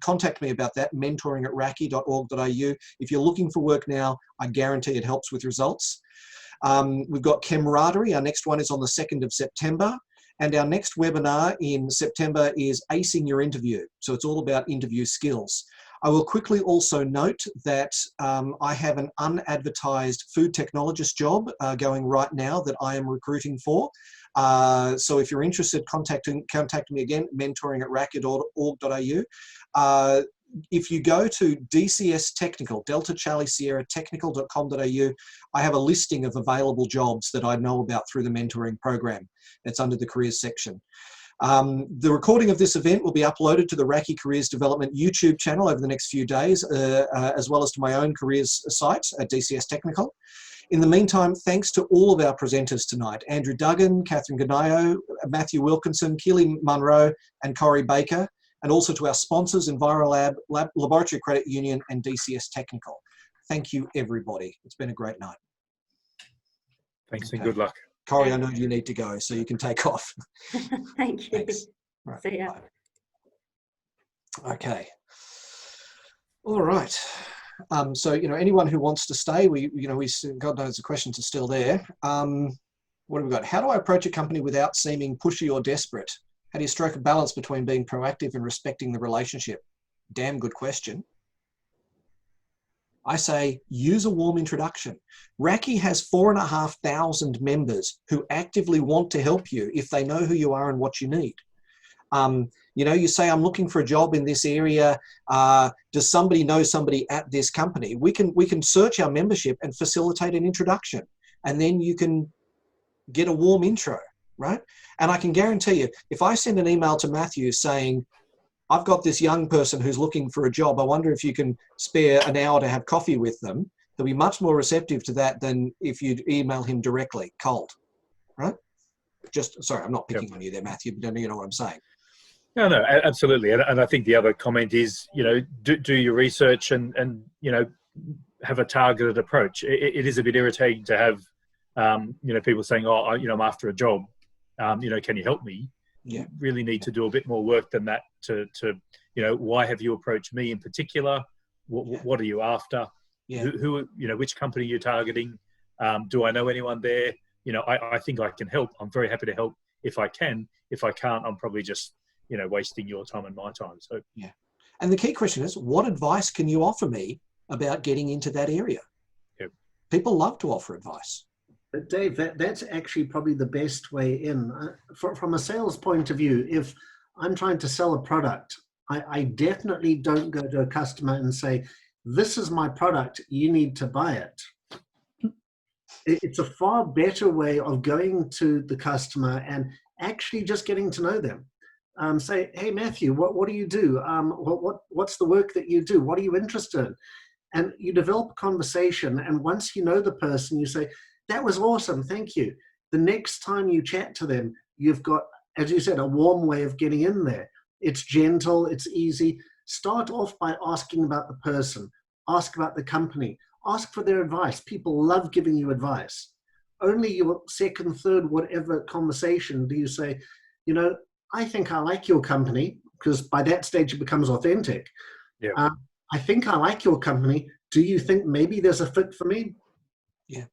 contact me about that, mentoring@raci.org.au. If you're looking for work now, I guarantee it helps with results. We've got Camaraderie. Our next one is on the 2nd of September. And our next webinar in September is Acing Your Interview. So it's all about interview skills. I will quickly also note that I have an unadvertised food technologist job going right now that I am recruiting for. So if you're interested, contact me again, mentoring@raci.org.au. If you go to DCS Technical, Delta Charlie Sierra Technical.com.au, I have a listing of available jobs that I know about through the mentoring program. It's under the careers section. The recording of this event will be uploaded to the RACI Careers Development YouTube channel over the next few days, as well as to my own careers site at DCS Technical. In the meantime, thanks to all of our presenters tonight, Andrew Duggan, Catherine Ganayo, Matthew Wilkinson, Keely Munro, and Corey Baker, and also to our sponsors, Envirolab, Laboratory Credit Union, and DCS Technical. Thank you, everybody. It's been a great night. Thanks and good luck. Corey, I know you need to go, so you can take off. Thank you. Thanks. Right. See ya. Bye. Okay. All right. So, anyone who wants to stay, God knows the questions are still there. What have we got? How do I approach a company without seeming pushy or desperate? How do you strike a balance between being proactive and respecting the relationship? Damn good question. I say, use a warm introduction. RACI has 4,500 members who actively want to help you if they know who you are and what you need. You say, I'm looking for a job in this area. Does somebody know somebody at this company? We can search our membership and facilitate an introduction. And then you can get a warm intro, right? And I can guarantee you, if I send an email to Matthew saying, I've got this young person who's looking for a job, I wonder if you can spare an hour to have coffee with them, they'll be much more receptive to that than if you'd email him directly, cold, right? Sorry, I'm not picking on you there, Matthew, but you know what I'm saying. No, absolutely. And I think the other comment is, do your research and have a targeted approach. It is a bit irritating to have, people saying, oh, I'm after a job. Can you help me? Yeah. You really need to do a bit more work than that to why have you approached me in particular? What are you after? Yeah. Who which company you're targeting? Do I know anyone there? I think I can help. I'm very happy to help if I can. If I can't, I'm probably just, wasting your time and my time. So, yeah. And the key question is, what advice can you offer me about getting into that area? Yep. People love to offer advice. But Dave, that's actually probably the best way in. From a sales point of view, if I'm trying to sell a product, I definitely don't go to a customer and say, this is my product, you need to buy it. It's a far better way of going to the customer and actually just getting to know them. Say, hey, Matthew, what do you do? What's the work that you do? What are you interested in? And you develop a conversation. And once you know the person, you say, that was awesome, thank you. The next time you chat to them, you've got, as you said, a warm way of getting in there. It's gentle, it's easy. Start off by asking about the person, ask about the company, ask for their advice. People love giving you advice. Only your second, third, whatever conversation do you say, I think I like your company, because by that stage it becomes authentic. Yeah. I think I like your company. do you think maybe there's a fit for me? Yeah.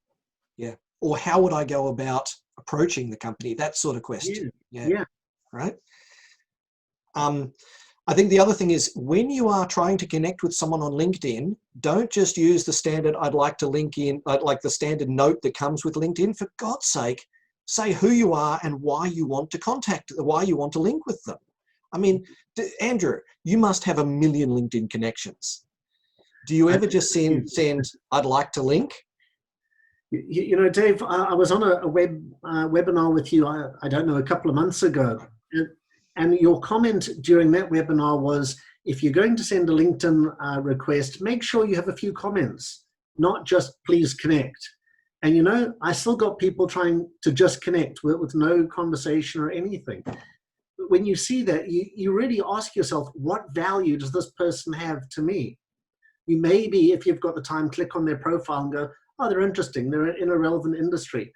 Or how would I go about approaching the company? That sort of question. Yeah. Right. I think the other thing is when you are trying to connect with someone on LinkedIn, don't just use the standard, I'd like to link in, like the standard note that comes with LinkedIn. For God's sake, say who you are and why you want to link with them. I mean, Andrew, you must have 1 million LinkedIn connections. Do you ever just send I'd like to link? You know, Dave, I was on a webinar with you, I don't know, a couple of months ago. And your comment during that webinar was, if you're going to send a LinkedIn request, make sure you have a few comments, not just please connect. And, you know, I still got people trying to just connect with no conversation or anything. But when you see that, you really ask yourself, what value does this person have to me? You maybe, if you've got the time, click on their profile and go, oh, they're interesting, they're in a relevant industry.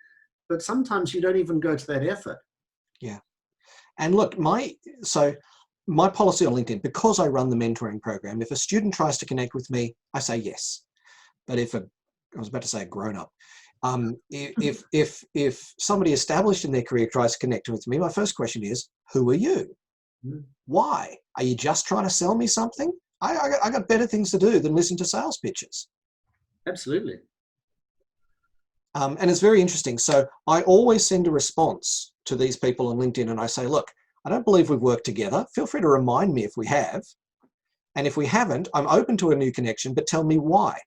But sometimes you don't even go to that effort. Yeah. And look, my policy on LinkedIn, because I run the mentoring program, if a student tries to connect with me, I say yes. But I was about to say a grown-up, if somebody established in their career tries to connect with me, my first question is, who are you? Why? Are you just trying to sell me something? I got better things to do than listen to sales pitches. Absolutely. And it's very interesting. So I always send a response to these people on LinkedIn and I say, look, I don't believe we've worked together. Feel free to remind me if we have. And if we haven't, I'm open to a new connection, but tell me why.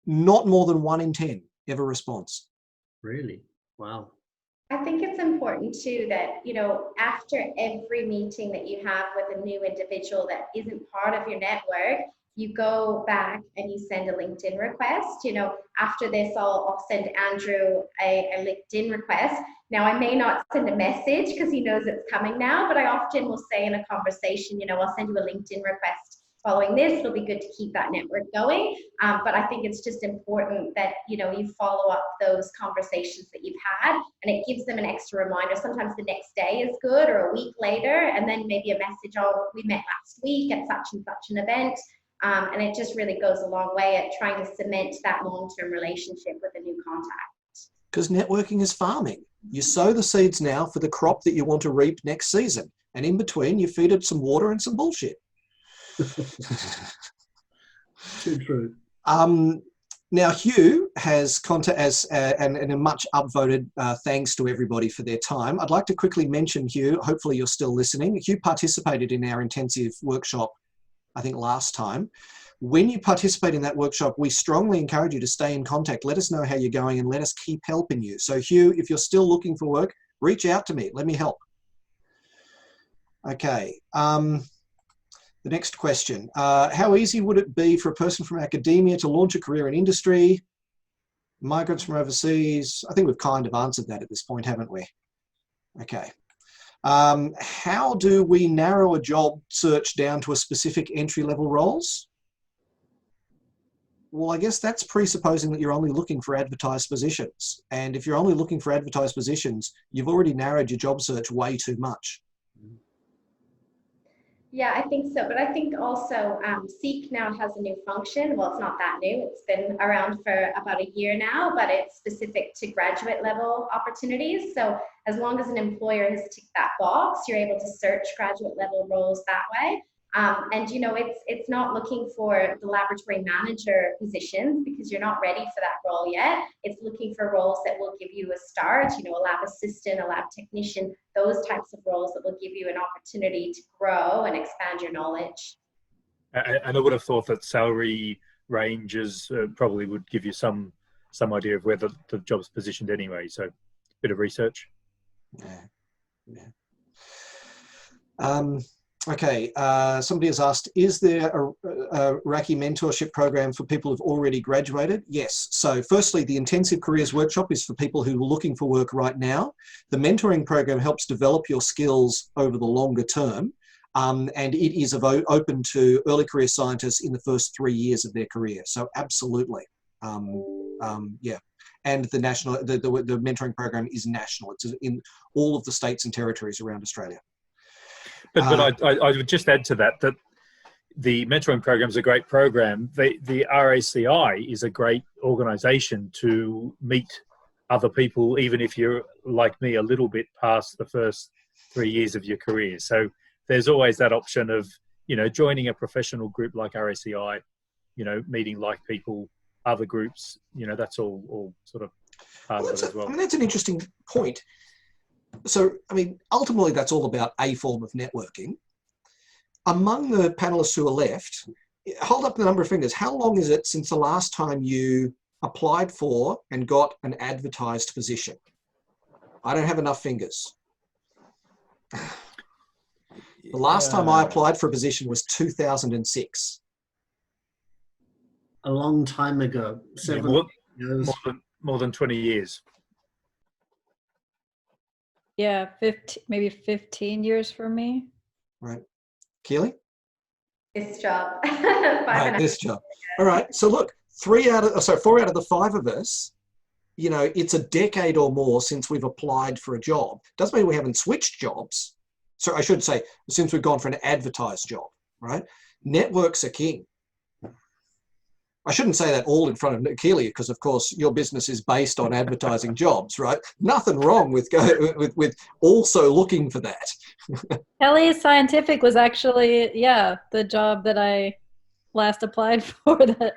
Not more than 1 in 10 ever response. Really? Wow. I think it's important too that, you know, after every meeting that you have with a new individual that isn't part of your network, you go back and you send a LinkedIn request. You know, after this, I'll send Andrew a LinkedIn request. Now, I may not send a message because he knows it's coming now, but I often will say in a conversation, you know, I'll send you a LinkedIn request following this. It'll be good to keep that network going. But I think it's just important that, you know, you follow up those conversations that you've had, and it gives them an extra reminder. Sometimes the next day is good, or a week later, and then maybe a message, oh, we met last week at such and such an event. And it just really goes a long way at trying to cement that long-term relationship with a new contact. Because networking is farming. You sow the seeds now for the crop that you want to reap next season. And in between, you feed it some water and some bullshit. Too true. Now, Hugh has and a much upvoted thanks to everybody for their time. I'd like to quickly mention, Hugh, hopefully you're still listening. Hugh participated in our intensive workshop, I think last time. When you participate in that workshop, we strongly encourage you to stay in contact. Let us know how you're going and let us keep helping you. So Hugh, if you're still looking for work, reach out to me. Let me help. Okay. The next question. How easy would it be for a person from academia to launch a career in industry? Migrants from overseas? I think we've kind of answered that at this point, haven't we? Okay. How do we narrow a job search down to a specific entry-level roles? Well, I guess that's presupposing that you're only looking for advertised positions. And if you're only looking for advertised positions, you've already narrowed your job search way too much. Yeah, I think so. But I think also Seek now has a new function. Well, it's not that new. It's been around for about a year now, but it's specific to graduate level opportunities. So as long as an employer has ticked that box, you're able to search graduate level roles that way. And, you know, it's not looking for the laboratory manager positions because you're not ready for that role yet. It's looking for roles that will give you a start, you know, a lab assistant, a lab technician, those types of roles that will give you an opportunity to grow and expand your knowledge. And I would have thought that salary ranges probably would give you some idea of where the job's positioned anyway. So a bit of research. Yeah. Okay, somebody has asked, is there a RACI mentorship program for people who've already graduated? Yes. So firstly, the Intensive Careers Workshop is for people who are looking for work right now. The mentoring program helps develop your skills over the longer term, and it is open to early career scientists in the first 3 years of their career. So absolutely, yeah. And the mentoring program is national. It's in all of the states and territories around Australia. But I would just add to that the mentoring program is a great program. The RACI is a great organisation to meet other people, even if you're like me, a little bit past the first 3 years of your career. So there's always that option of, you know, joining a professional group like RACI, you know, meeting like people, other groups, you know, that's all sort of part of it as well. I mean, that's an interesting point. So, I mean, ultimately that's all about a form of networking. Among the panelists who are left, hold up the number of fingers. How long is it since the last time you applied for and got an advertised position? I don't have enough fingers. The last time I applied for a position was 2006. A long time ago. More than 20 years. Yeah, maybe 15 years for me. Right. Keely? This job. Right, this job. All right. So look, 4 out of the 5 of us, you know, it's a decade or more since we've applied for a job. Doesn't mean we haven't switched jobs. So I should say, since we've gone for an advertised job, right? Networks are king. I shouldn't say that all in front of Keely, because of course your business is based on advertising jobs, right? Nothing wrong with also looking for that. Kelly Scientific was actually, yeah, the job that I last applied for, the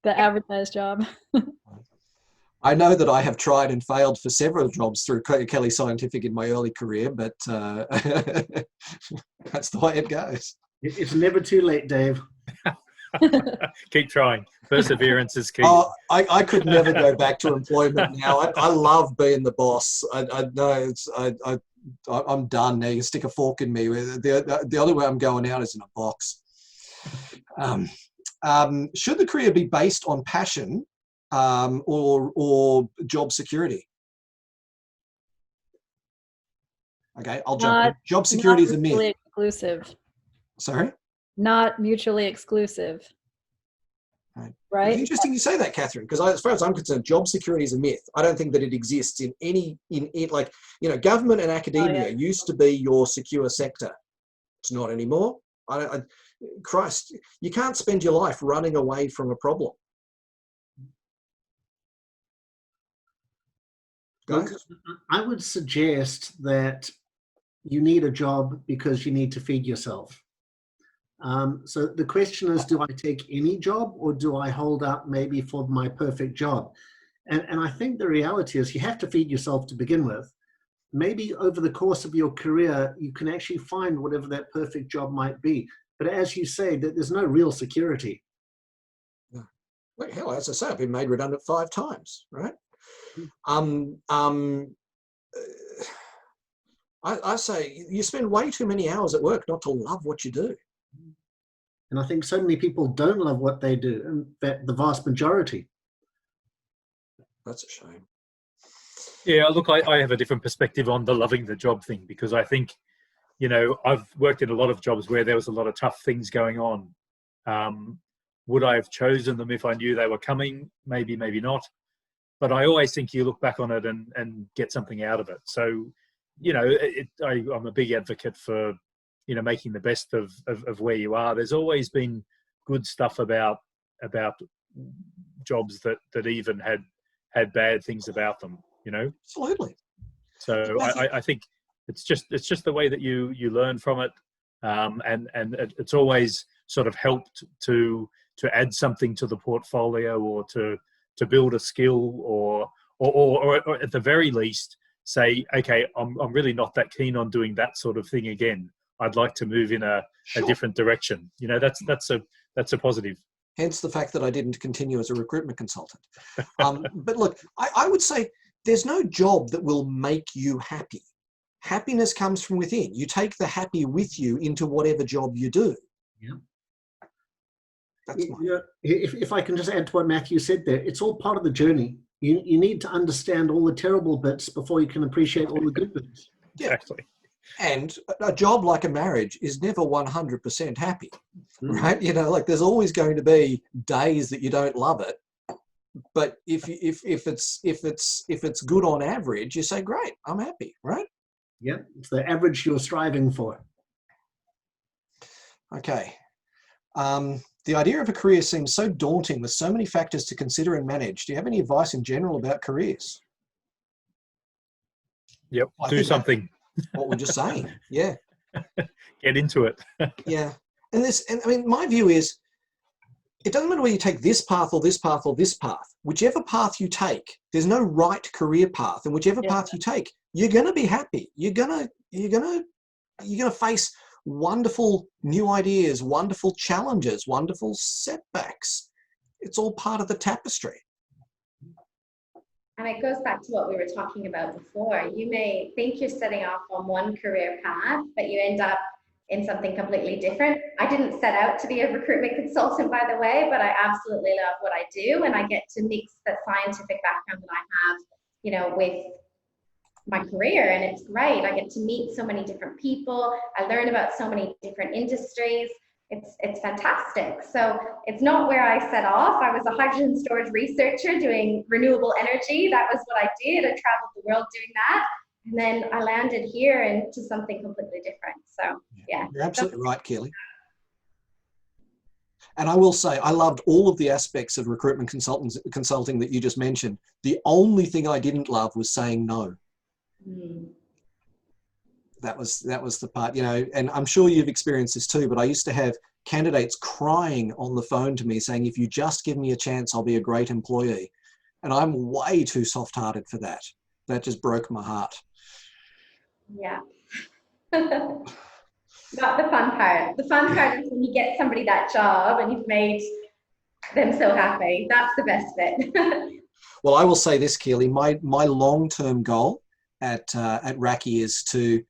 advertised job. I know that I have tried and failed for several jobs through Kelly Scientific in my early career, but that's the way it goes. It's never too late, Dave. Keep trying. Perseverance is key. Oh, I could never go back to employment now. I love being the boss. I know I'm done now. You stick a fork in me. The only way I'm going out is in a box. Should the career be based on passion or job security? Okay, I'll jump in. Job security is a myth. Mutually exclusive. Sorry? Not mutually exclusive. Right? It's interesting you say that, Catherine, because as far as I'm concerned, job security is a myth. I don't think that it exists in like, you know, government and academia used to be your secure sector. It's not anymore. Christ, you can't spend your life running away from a problem. Look, I would suggest that you need a job because you need to feed yourself. So the question is, do I take any job or do I hold out maybe for my perfect job? And I think the reality is you have to feed yourself to begin with. Maybe over the course of your career, you can actually find whatever that perfect job might be. But as you say, that there's no real security. Well, hell, as I say, I've been made redundant 5 times, right? I say you spend way too many hours at work not to love what you do. And I think so many people don't love what they do, and that the vast majority. That's a shame. Yeah, look, I have a different perspective on the loving the job thing, because I think, you know, I've worked in a lot of jobs where there was a lot of tough things going on. Would I have chosen them if I knew they were coming? Maybe, maybe not. But I always think you look back on it and get something out of it. So, you know, I'm a big advocate for, you know, making the best of where you are. There's always been good stuff about jobs that even had bad things about them, you know. Absolutely. So I think it's just the way that you learn from it, and it's always sort of helped to add something to the portfolio, or to build a skill, or at the very least say, okay, I'm really not that keen on doing that sort of thing again. I'd like to move in a different direction. You know, that's a positive. Hence the fact that I didn't continue as a recruitment consultant. But look, I would say there's no job that will make you happy. Happiness comes from within. You take the happy with you into whatever job you do. Yeah. That's if I can just add to what Matthew said there, it's all part of the journey. You need to understand all the terrible bits before you can appreciate all the good bits. Exactly. And a job like a marriage is never 100% happy, right? You know, like there's always going to be days that you don't love it, but if it's good on average, you say, great, I'm happy, right? Yeah, it's the average you're striving for. Okay. The idea of a career seems so daunting with so many factors to consider and manage. Do you have any advice in general about careers? Yep, I do think that's something. what we're just saying. Yeah. Get into it. Yeah. And I mean, my view is, it doesn't matter whether you take this path or this path or this path. Whichever path you take, there's no right career path, and whichever path you take, you're going to be happy. You're going to face wonderful new ideas, wonderful challenges, wonderful setbacks. It's all part of the tapestry. And it goes back to what we were talking about before. You may think you're setting off on one career path, but you end up in something completely different. I didn't set out to be a recruitment consultant, by the way, but I absolutely love what I do, and I get to mix the scientific background that I have, you know, with my career, and it's great. I get to meet so many different people. I learn about so many different industries. It's fantastic. So it's not where I set off. I was a hydrogen storage researcher doing renewable energy. That was what I did. I traveled the world doing that. And then I landed here into something completely different. So yeah. You're absolutely right, Keely. And I will say, I loved all of the aspects of recruitment consulting that you just mentioned. The only thing I didn't love was saying no. Mm. That was the part, you know, and I'm sure you've experienced this too, but I used to have candidates crying on the phone to me saying, if you just give me a chance, I'll be a great employee. And I'm way too soft-hearted for that. That just broke my heart. Yeah. Not the fun part. The fun part is when you get somebody that job and you've made them so happy. That's the best bit. Well, I will say this, Keely, my long-term goal at RACI is to,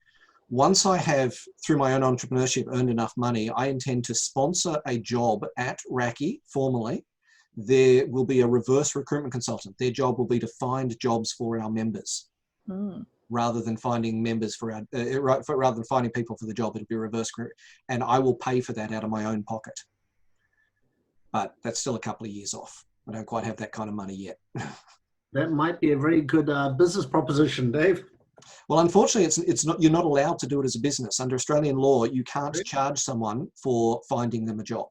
once I have, through my own entrepreneurship, earned enough money, I intend to sponsor a job at RACI formally. There will be a reverse recruitment consultant. Their job will be to find jobs for our members. Rather than finding members for our, rather than finding people for the job, it'll be reverse recruitment, and I will pay for that out of my own pocket. But that's still a couple of years off. I don't quite have that kind of money yet. That might be a very good business proposition, Dave. Well, unfortunately, it's not. You're not allowed to do it as a business under Australian law. You can't charge someone for finding them a job.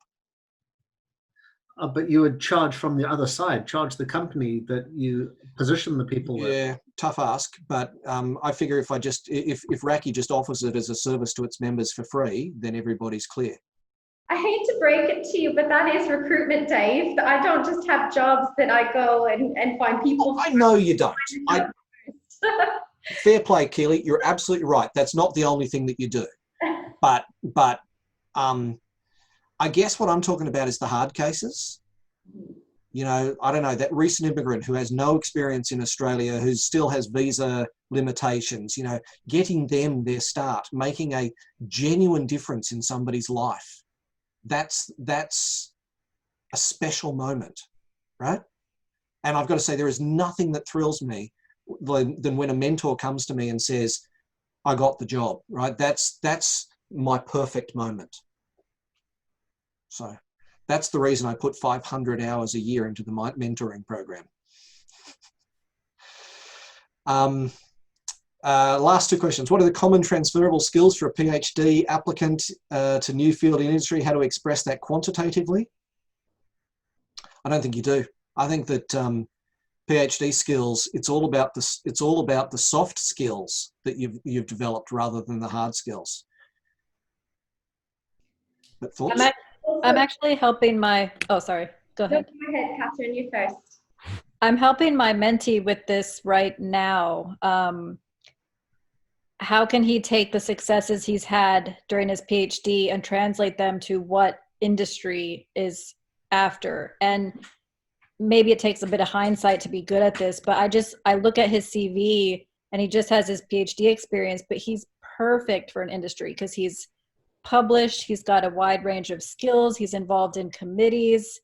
But you would charge from the other side, charge the company that you position the people with. Yeah, tough ask. But I figure if RACI just offers it as a service to its members for free, then everybody's clear. I hate to break it to you, but that is recruitment, Dave. I don't just have jobs that I go and find people. I know you don't. Fair play, Keely. You're absolutely right. That's not the only thing that you do. But I guess what I'm talking about is the hard cases. You know, I don't know, that recent immigrant who has no experience in Australia, who still has visa limitations, you know, getting them their start, making a genuine difference in somebody's life. That's a special moment, right? And I've got to say, there is nothing that thrills me than when a mentor comes to me and says, I got the job, right? That's my perfect moment. So that's the reason I put 500 hours a year into the mentoring program. Last two questions. What are the common transferable skills for a PhD applicant to new field in industry? How to express that quantitatively? I don't think you do. I think that PhD skills, it's all about the soft skills that you've developed rather than the hard skills. But thoughts? I'm actually helping my, oh, sorry, go ahead. Go ahead, Catherine, you first. I'm helping my mentee with this right now. How can he take the successes he's had during his PhD and translate them to what industry is after? And maybe it takes a bit of hindsight to be good at this, but I look at his CV and he just has his PhD experience, but he's perfect for an industry because he's published, he's got a wide range of skills, he's involved in committees.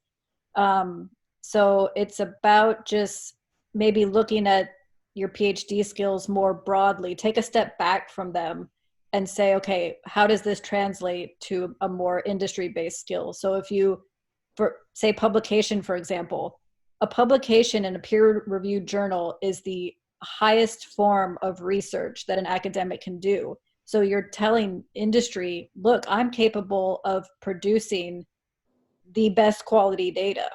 So it's about just maybe looking at your PhD skills more broadly, take a step back from them and say, okay, how does this translate to a more industry-based skill? So if you, for say publication, for example, a publication in a peer-reviewed journal is the highest form of research that an academic can do. So you're telling industry, look, I'm capable of producing the best quality data.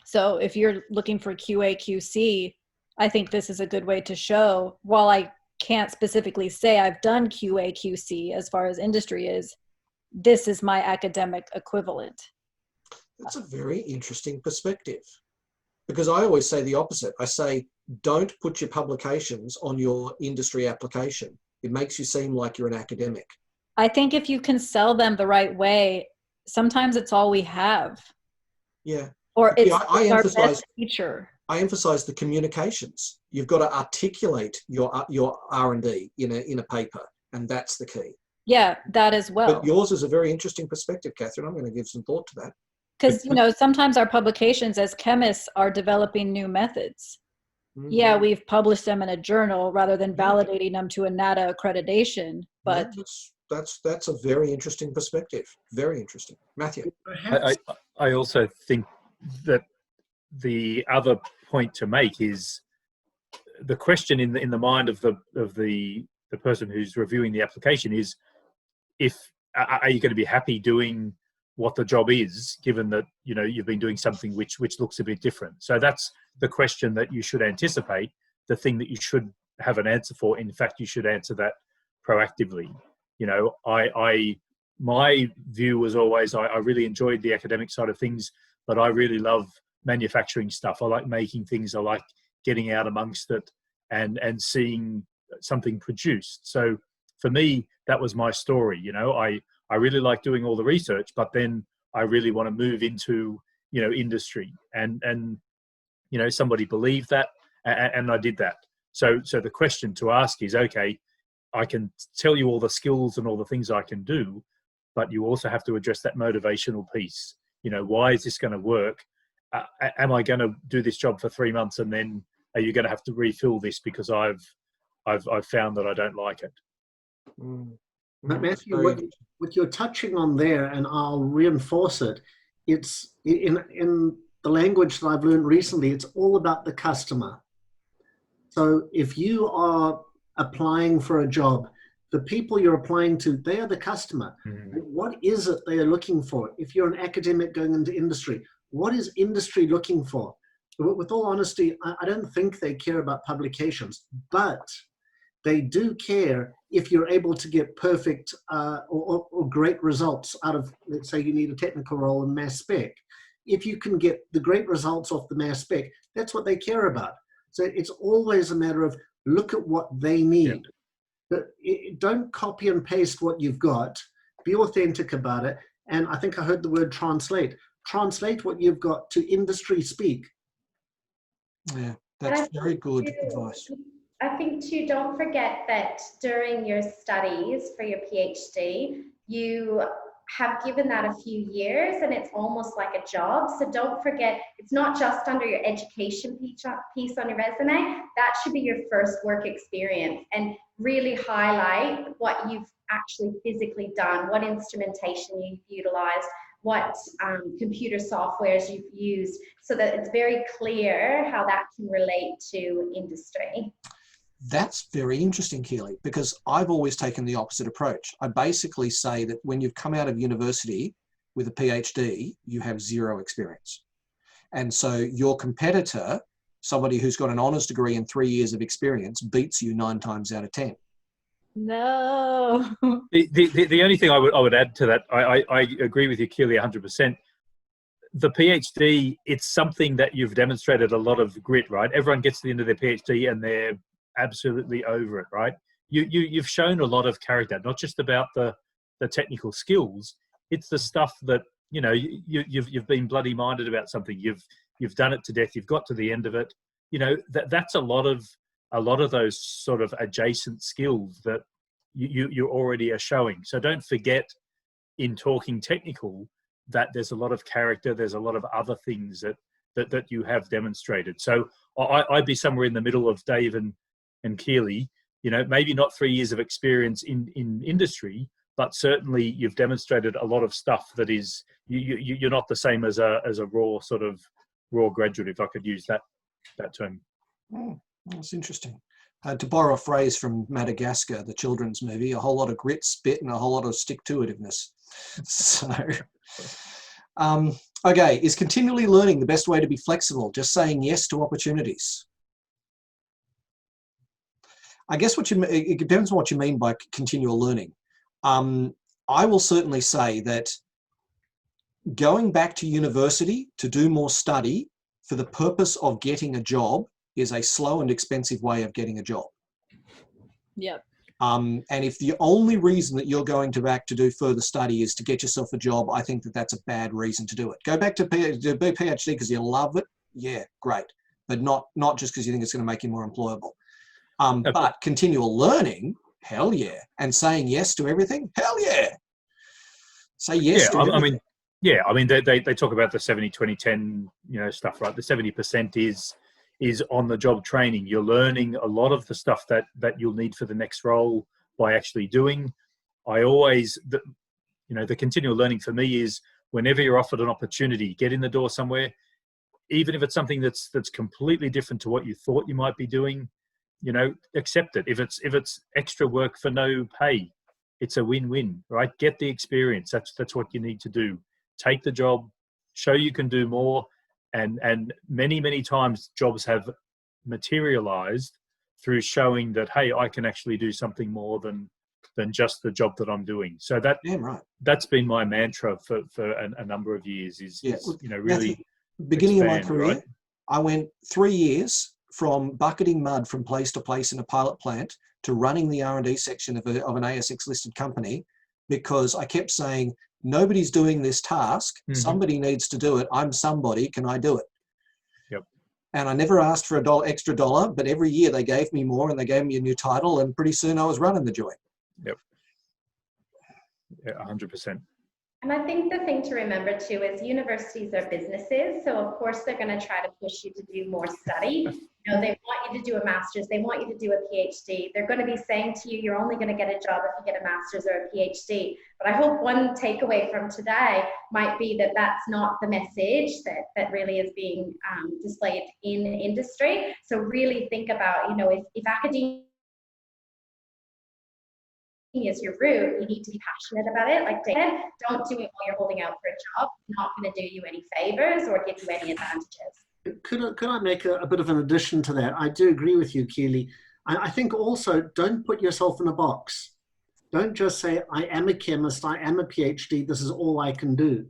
So if you're looking for QA, QC, I think this is a good way to show, while I can't specifically say I've done QA, QC as far as industry is, this is my academic equivalent. That's a very interesting perspective, because I always say the opposite. I say, don't put your publications on your industry application. It makes you seem like you're an academic. I think if you can sell them the right way, sometimes it's all we have. Yeah. Or it's, I it's our emphasize, best feature. I emphasize the communications. You've got to articulate your R&D in a paper, and that's the key. Yeah, that as well. But yours is a very interesting perspective, Catherine. I'm going to give some thought to that. Because, you know, sometimes our publications as chemists are developing new methods. Mm-hmm. Yeah, we've published them in a journal rather than validating them to a NATA accreditation. But that's a very interesting perspective. Very interesting. Matthew? I also think that the other point to make is the question in the mind of the person who's reviewing the application is, are you going to be happy doing what the job is, given that, you know, you've been doing something which looks a bit different? So that's the question that you should anticipate, the thing that you should have an answer for. In fact, you should answer that proactively. You know, my view was always, I really enjoyed the academic side of things, but I really love manufacturing stuff. I like making things. I like getting out amongst it and seeing something produced. So for me, that was my story. You know, I really like doing all the research, but then I really want to move into, you know, industry, and you know, somebody believed that, and I did that. So the question to ask is, okay, I can tell you all the skills and all the things I can do, but you also have to address that motivational piece. You know, why is this going to work? Am I going to do this job for 3 months, and then are you going to have to refill this because I've found that I don't like it? Matthew, what you're touching on there, and I'll reinforce it, it's in the language that I've learned recently, it's all about the customer. So if you are applying for a job, the people you're applying to, they are the customer. Mm-hmm. What is it they are looking for? If you're an academic going into industry, what is industry looking for? With all honesty, I don't think they care about publications, but they do care if you're able to get perfect or great results out of, let's say you need a technical role in mass spec. If you can get the great results off the mass spec, that's what they care about. So it's always a matter of look at what they need. Yeah. But don't copy and paste what you've got. Be authentic about it. And I think I heard the word translate. Translate what you've got to industry speak. Yeah, that's very good advice. I think too, don't forget that during your studies for your PhD, you have given that a few years and it's almost like a job. So don't forget, it's not just under your education piece on your resume. That should be your first work experience, and really highlight what you've actually physically done, what instrumentation you've utilized, what computer softwares you've used, so that it's very clear how that can relate to industry. That's very interesting, Keely, because I've always taken the opposite approach. I basically say that when you've come out of university with a PhD, you have zero experience. And so your competitor, somebody who's got an honours degree and 3 years of experience, beats you 9 times out of 10. No. The only thing I would add to that, I agree with you, Keely, 100%. The PhD, it's something that you've demonstrated a lot of grit, right? Everyone gets to the end of their PhD and they're absolutely over it, right? You've shown a lot of character, not just about the technical skills. It's the stuff that, you know, you've been bloody minded about something. You've done it to death. You've got to the end of it. You know, that's a lot of those sort of adjacent skills that you already are showing. So don't forget, in talking technical, that there's a lot of character. There's a lot of other things that you have demonstrated. So I'd be somewhere in the middle of Dave and Keely. You know, maybe not 3 years of experience in industry, but certainly you've demonstrated a lot of stuff that is, you're not the same as a raw graduate, if I could use that term. Oh, that's interesting. To borrow a phrase from Madagascar, the children's movie, a whole lot of grit, spit, and a whole lot of stick-to-itiveness. So, okay, is continually learning the best way to be flexible? Just saying yes to opportunities? I guess it depends on what you mean by continual learning. I will certainly say that going back to university to do more study for the purpose of getting a job is a slow and expensive way of getting a job. Yep. And if the only reason that you're going back to do further study is to get yourself a job, I think that that's a bad reason to do it. Go back to be a PhD because you love it. Yeah, great. But not just because you think it's going to make you more employable. But continual learning, hell yeah. And saying yes to everything, hell yeah. Say yes to everything. I mean, they talk about the 70-20-10, stuff, right? The 70% is on the job training. You're learning a lot of the stuff that you'll need for the next role by actually doing. The continual learning for me is whenever you're offered an opportunity, get in the door somewhere, even if it's something that's completely different to what you thought you might be doing, accept it. If it's extra work for no pay, it's a win-win, right? Get the experience. That's what you need to do. Take the job, show you can do more. And many, many times jobs have materialized through showing that, hey, I can actually do something more than just the job that I'm doing. So that's been my mantra for a number of years is really beginning expand, of my career, right? I went 3 years from bucketing mud from place to place in a pilot plant to running the R&D section of an ASX listed company because I kept saying, nobody's doing this task. Mm-hmm. Somebody needs to do it. I'm somebody. Can I do it? Yep. And I never asked for $1 extra, but every year they gave me more and they gave me a new title and pretty soon I was running the joint. Yep. Yeah, 100%. And I think the thing to remember too is universities are businesses. So of course they're going to try to push you to do more study. They want you to do a master's. They want you to do a PhD. They're going to be saying to you, you're only going to get a job if you get a master's or a PhD. But I hope one takeaway from today might be that that's not the message that really is being displayed in industry. So really think about, if academia is your route, you need to be passionate about it. Like David, don't do it while you're holding out for a job. It's not going to do you any favors or give you any advantages. Could I make a bit of an addition to that? I do agree with you, Keely. I think also don't put yourself in a box. Don't just say, I am a chemist, I am a PhD, this is all I can do.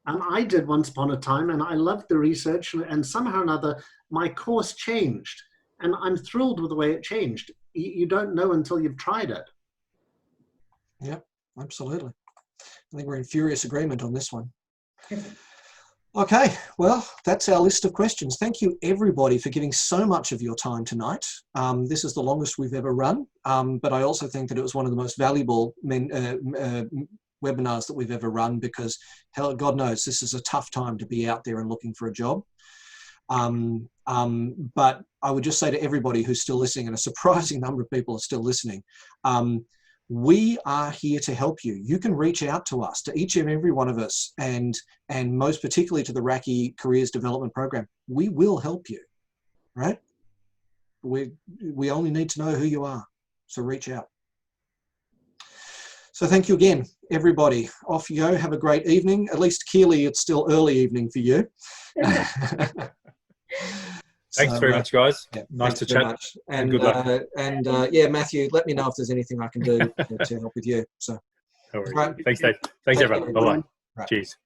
And I did once upon a time, and I loved the research, and somehow or another, my course changed. And I'm thrilled with the way it changed. You don't know until you've tried it. Yeah, absolutely. I think we're in furious agreement on this one. Okay, well, that's our list of questions. Thank you, everybody, for giving so much of your time tonight. This is the longest we've ever run, but I also think that it was one of the most valuable webinars that we've ever run because, hell, God knows, this is a tough time to be out there and looking for a job. But I would just say to everybody who's still listening, and a surprising number of people are still listening, we are here to help you. You can reach out to us, to each and every one of us, and most particularly to the RACI Careers Development Program. We will help you, right? We only need to know who you are, so reach out. So thank you again, everybody. Off you go. Have a great evening. At least, Keely, it's still early evening for you. Thanks very much, guys. Yeah, nice to chat. And good luck. Yeah, Matthew, let me know if there's anything I can do to help with you. So, No worries. right. Thanks, Dave. Thanks, everyone. Bye-bye. Right. Cheers.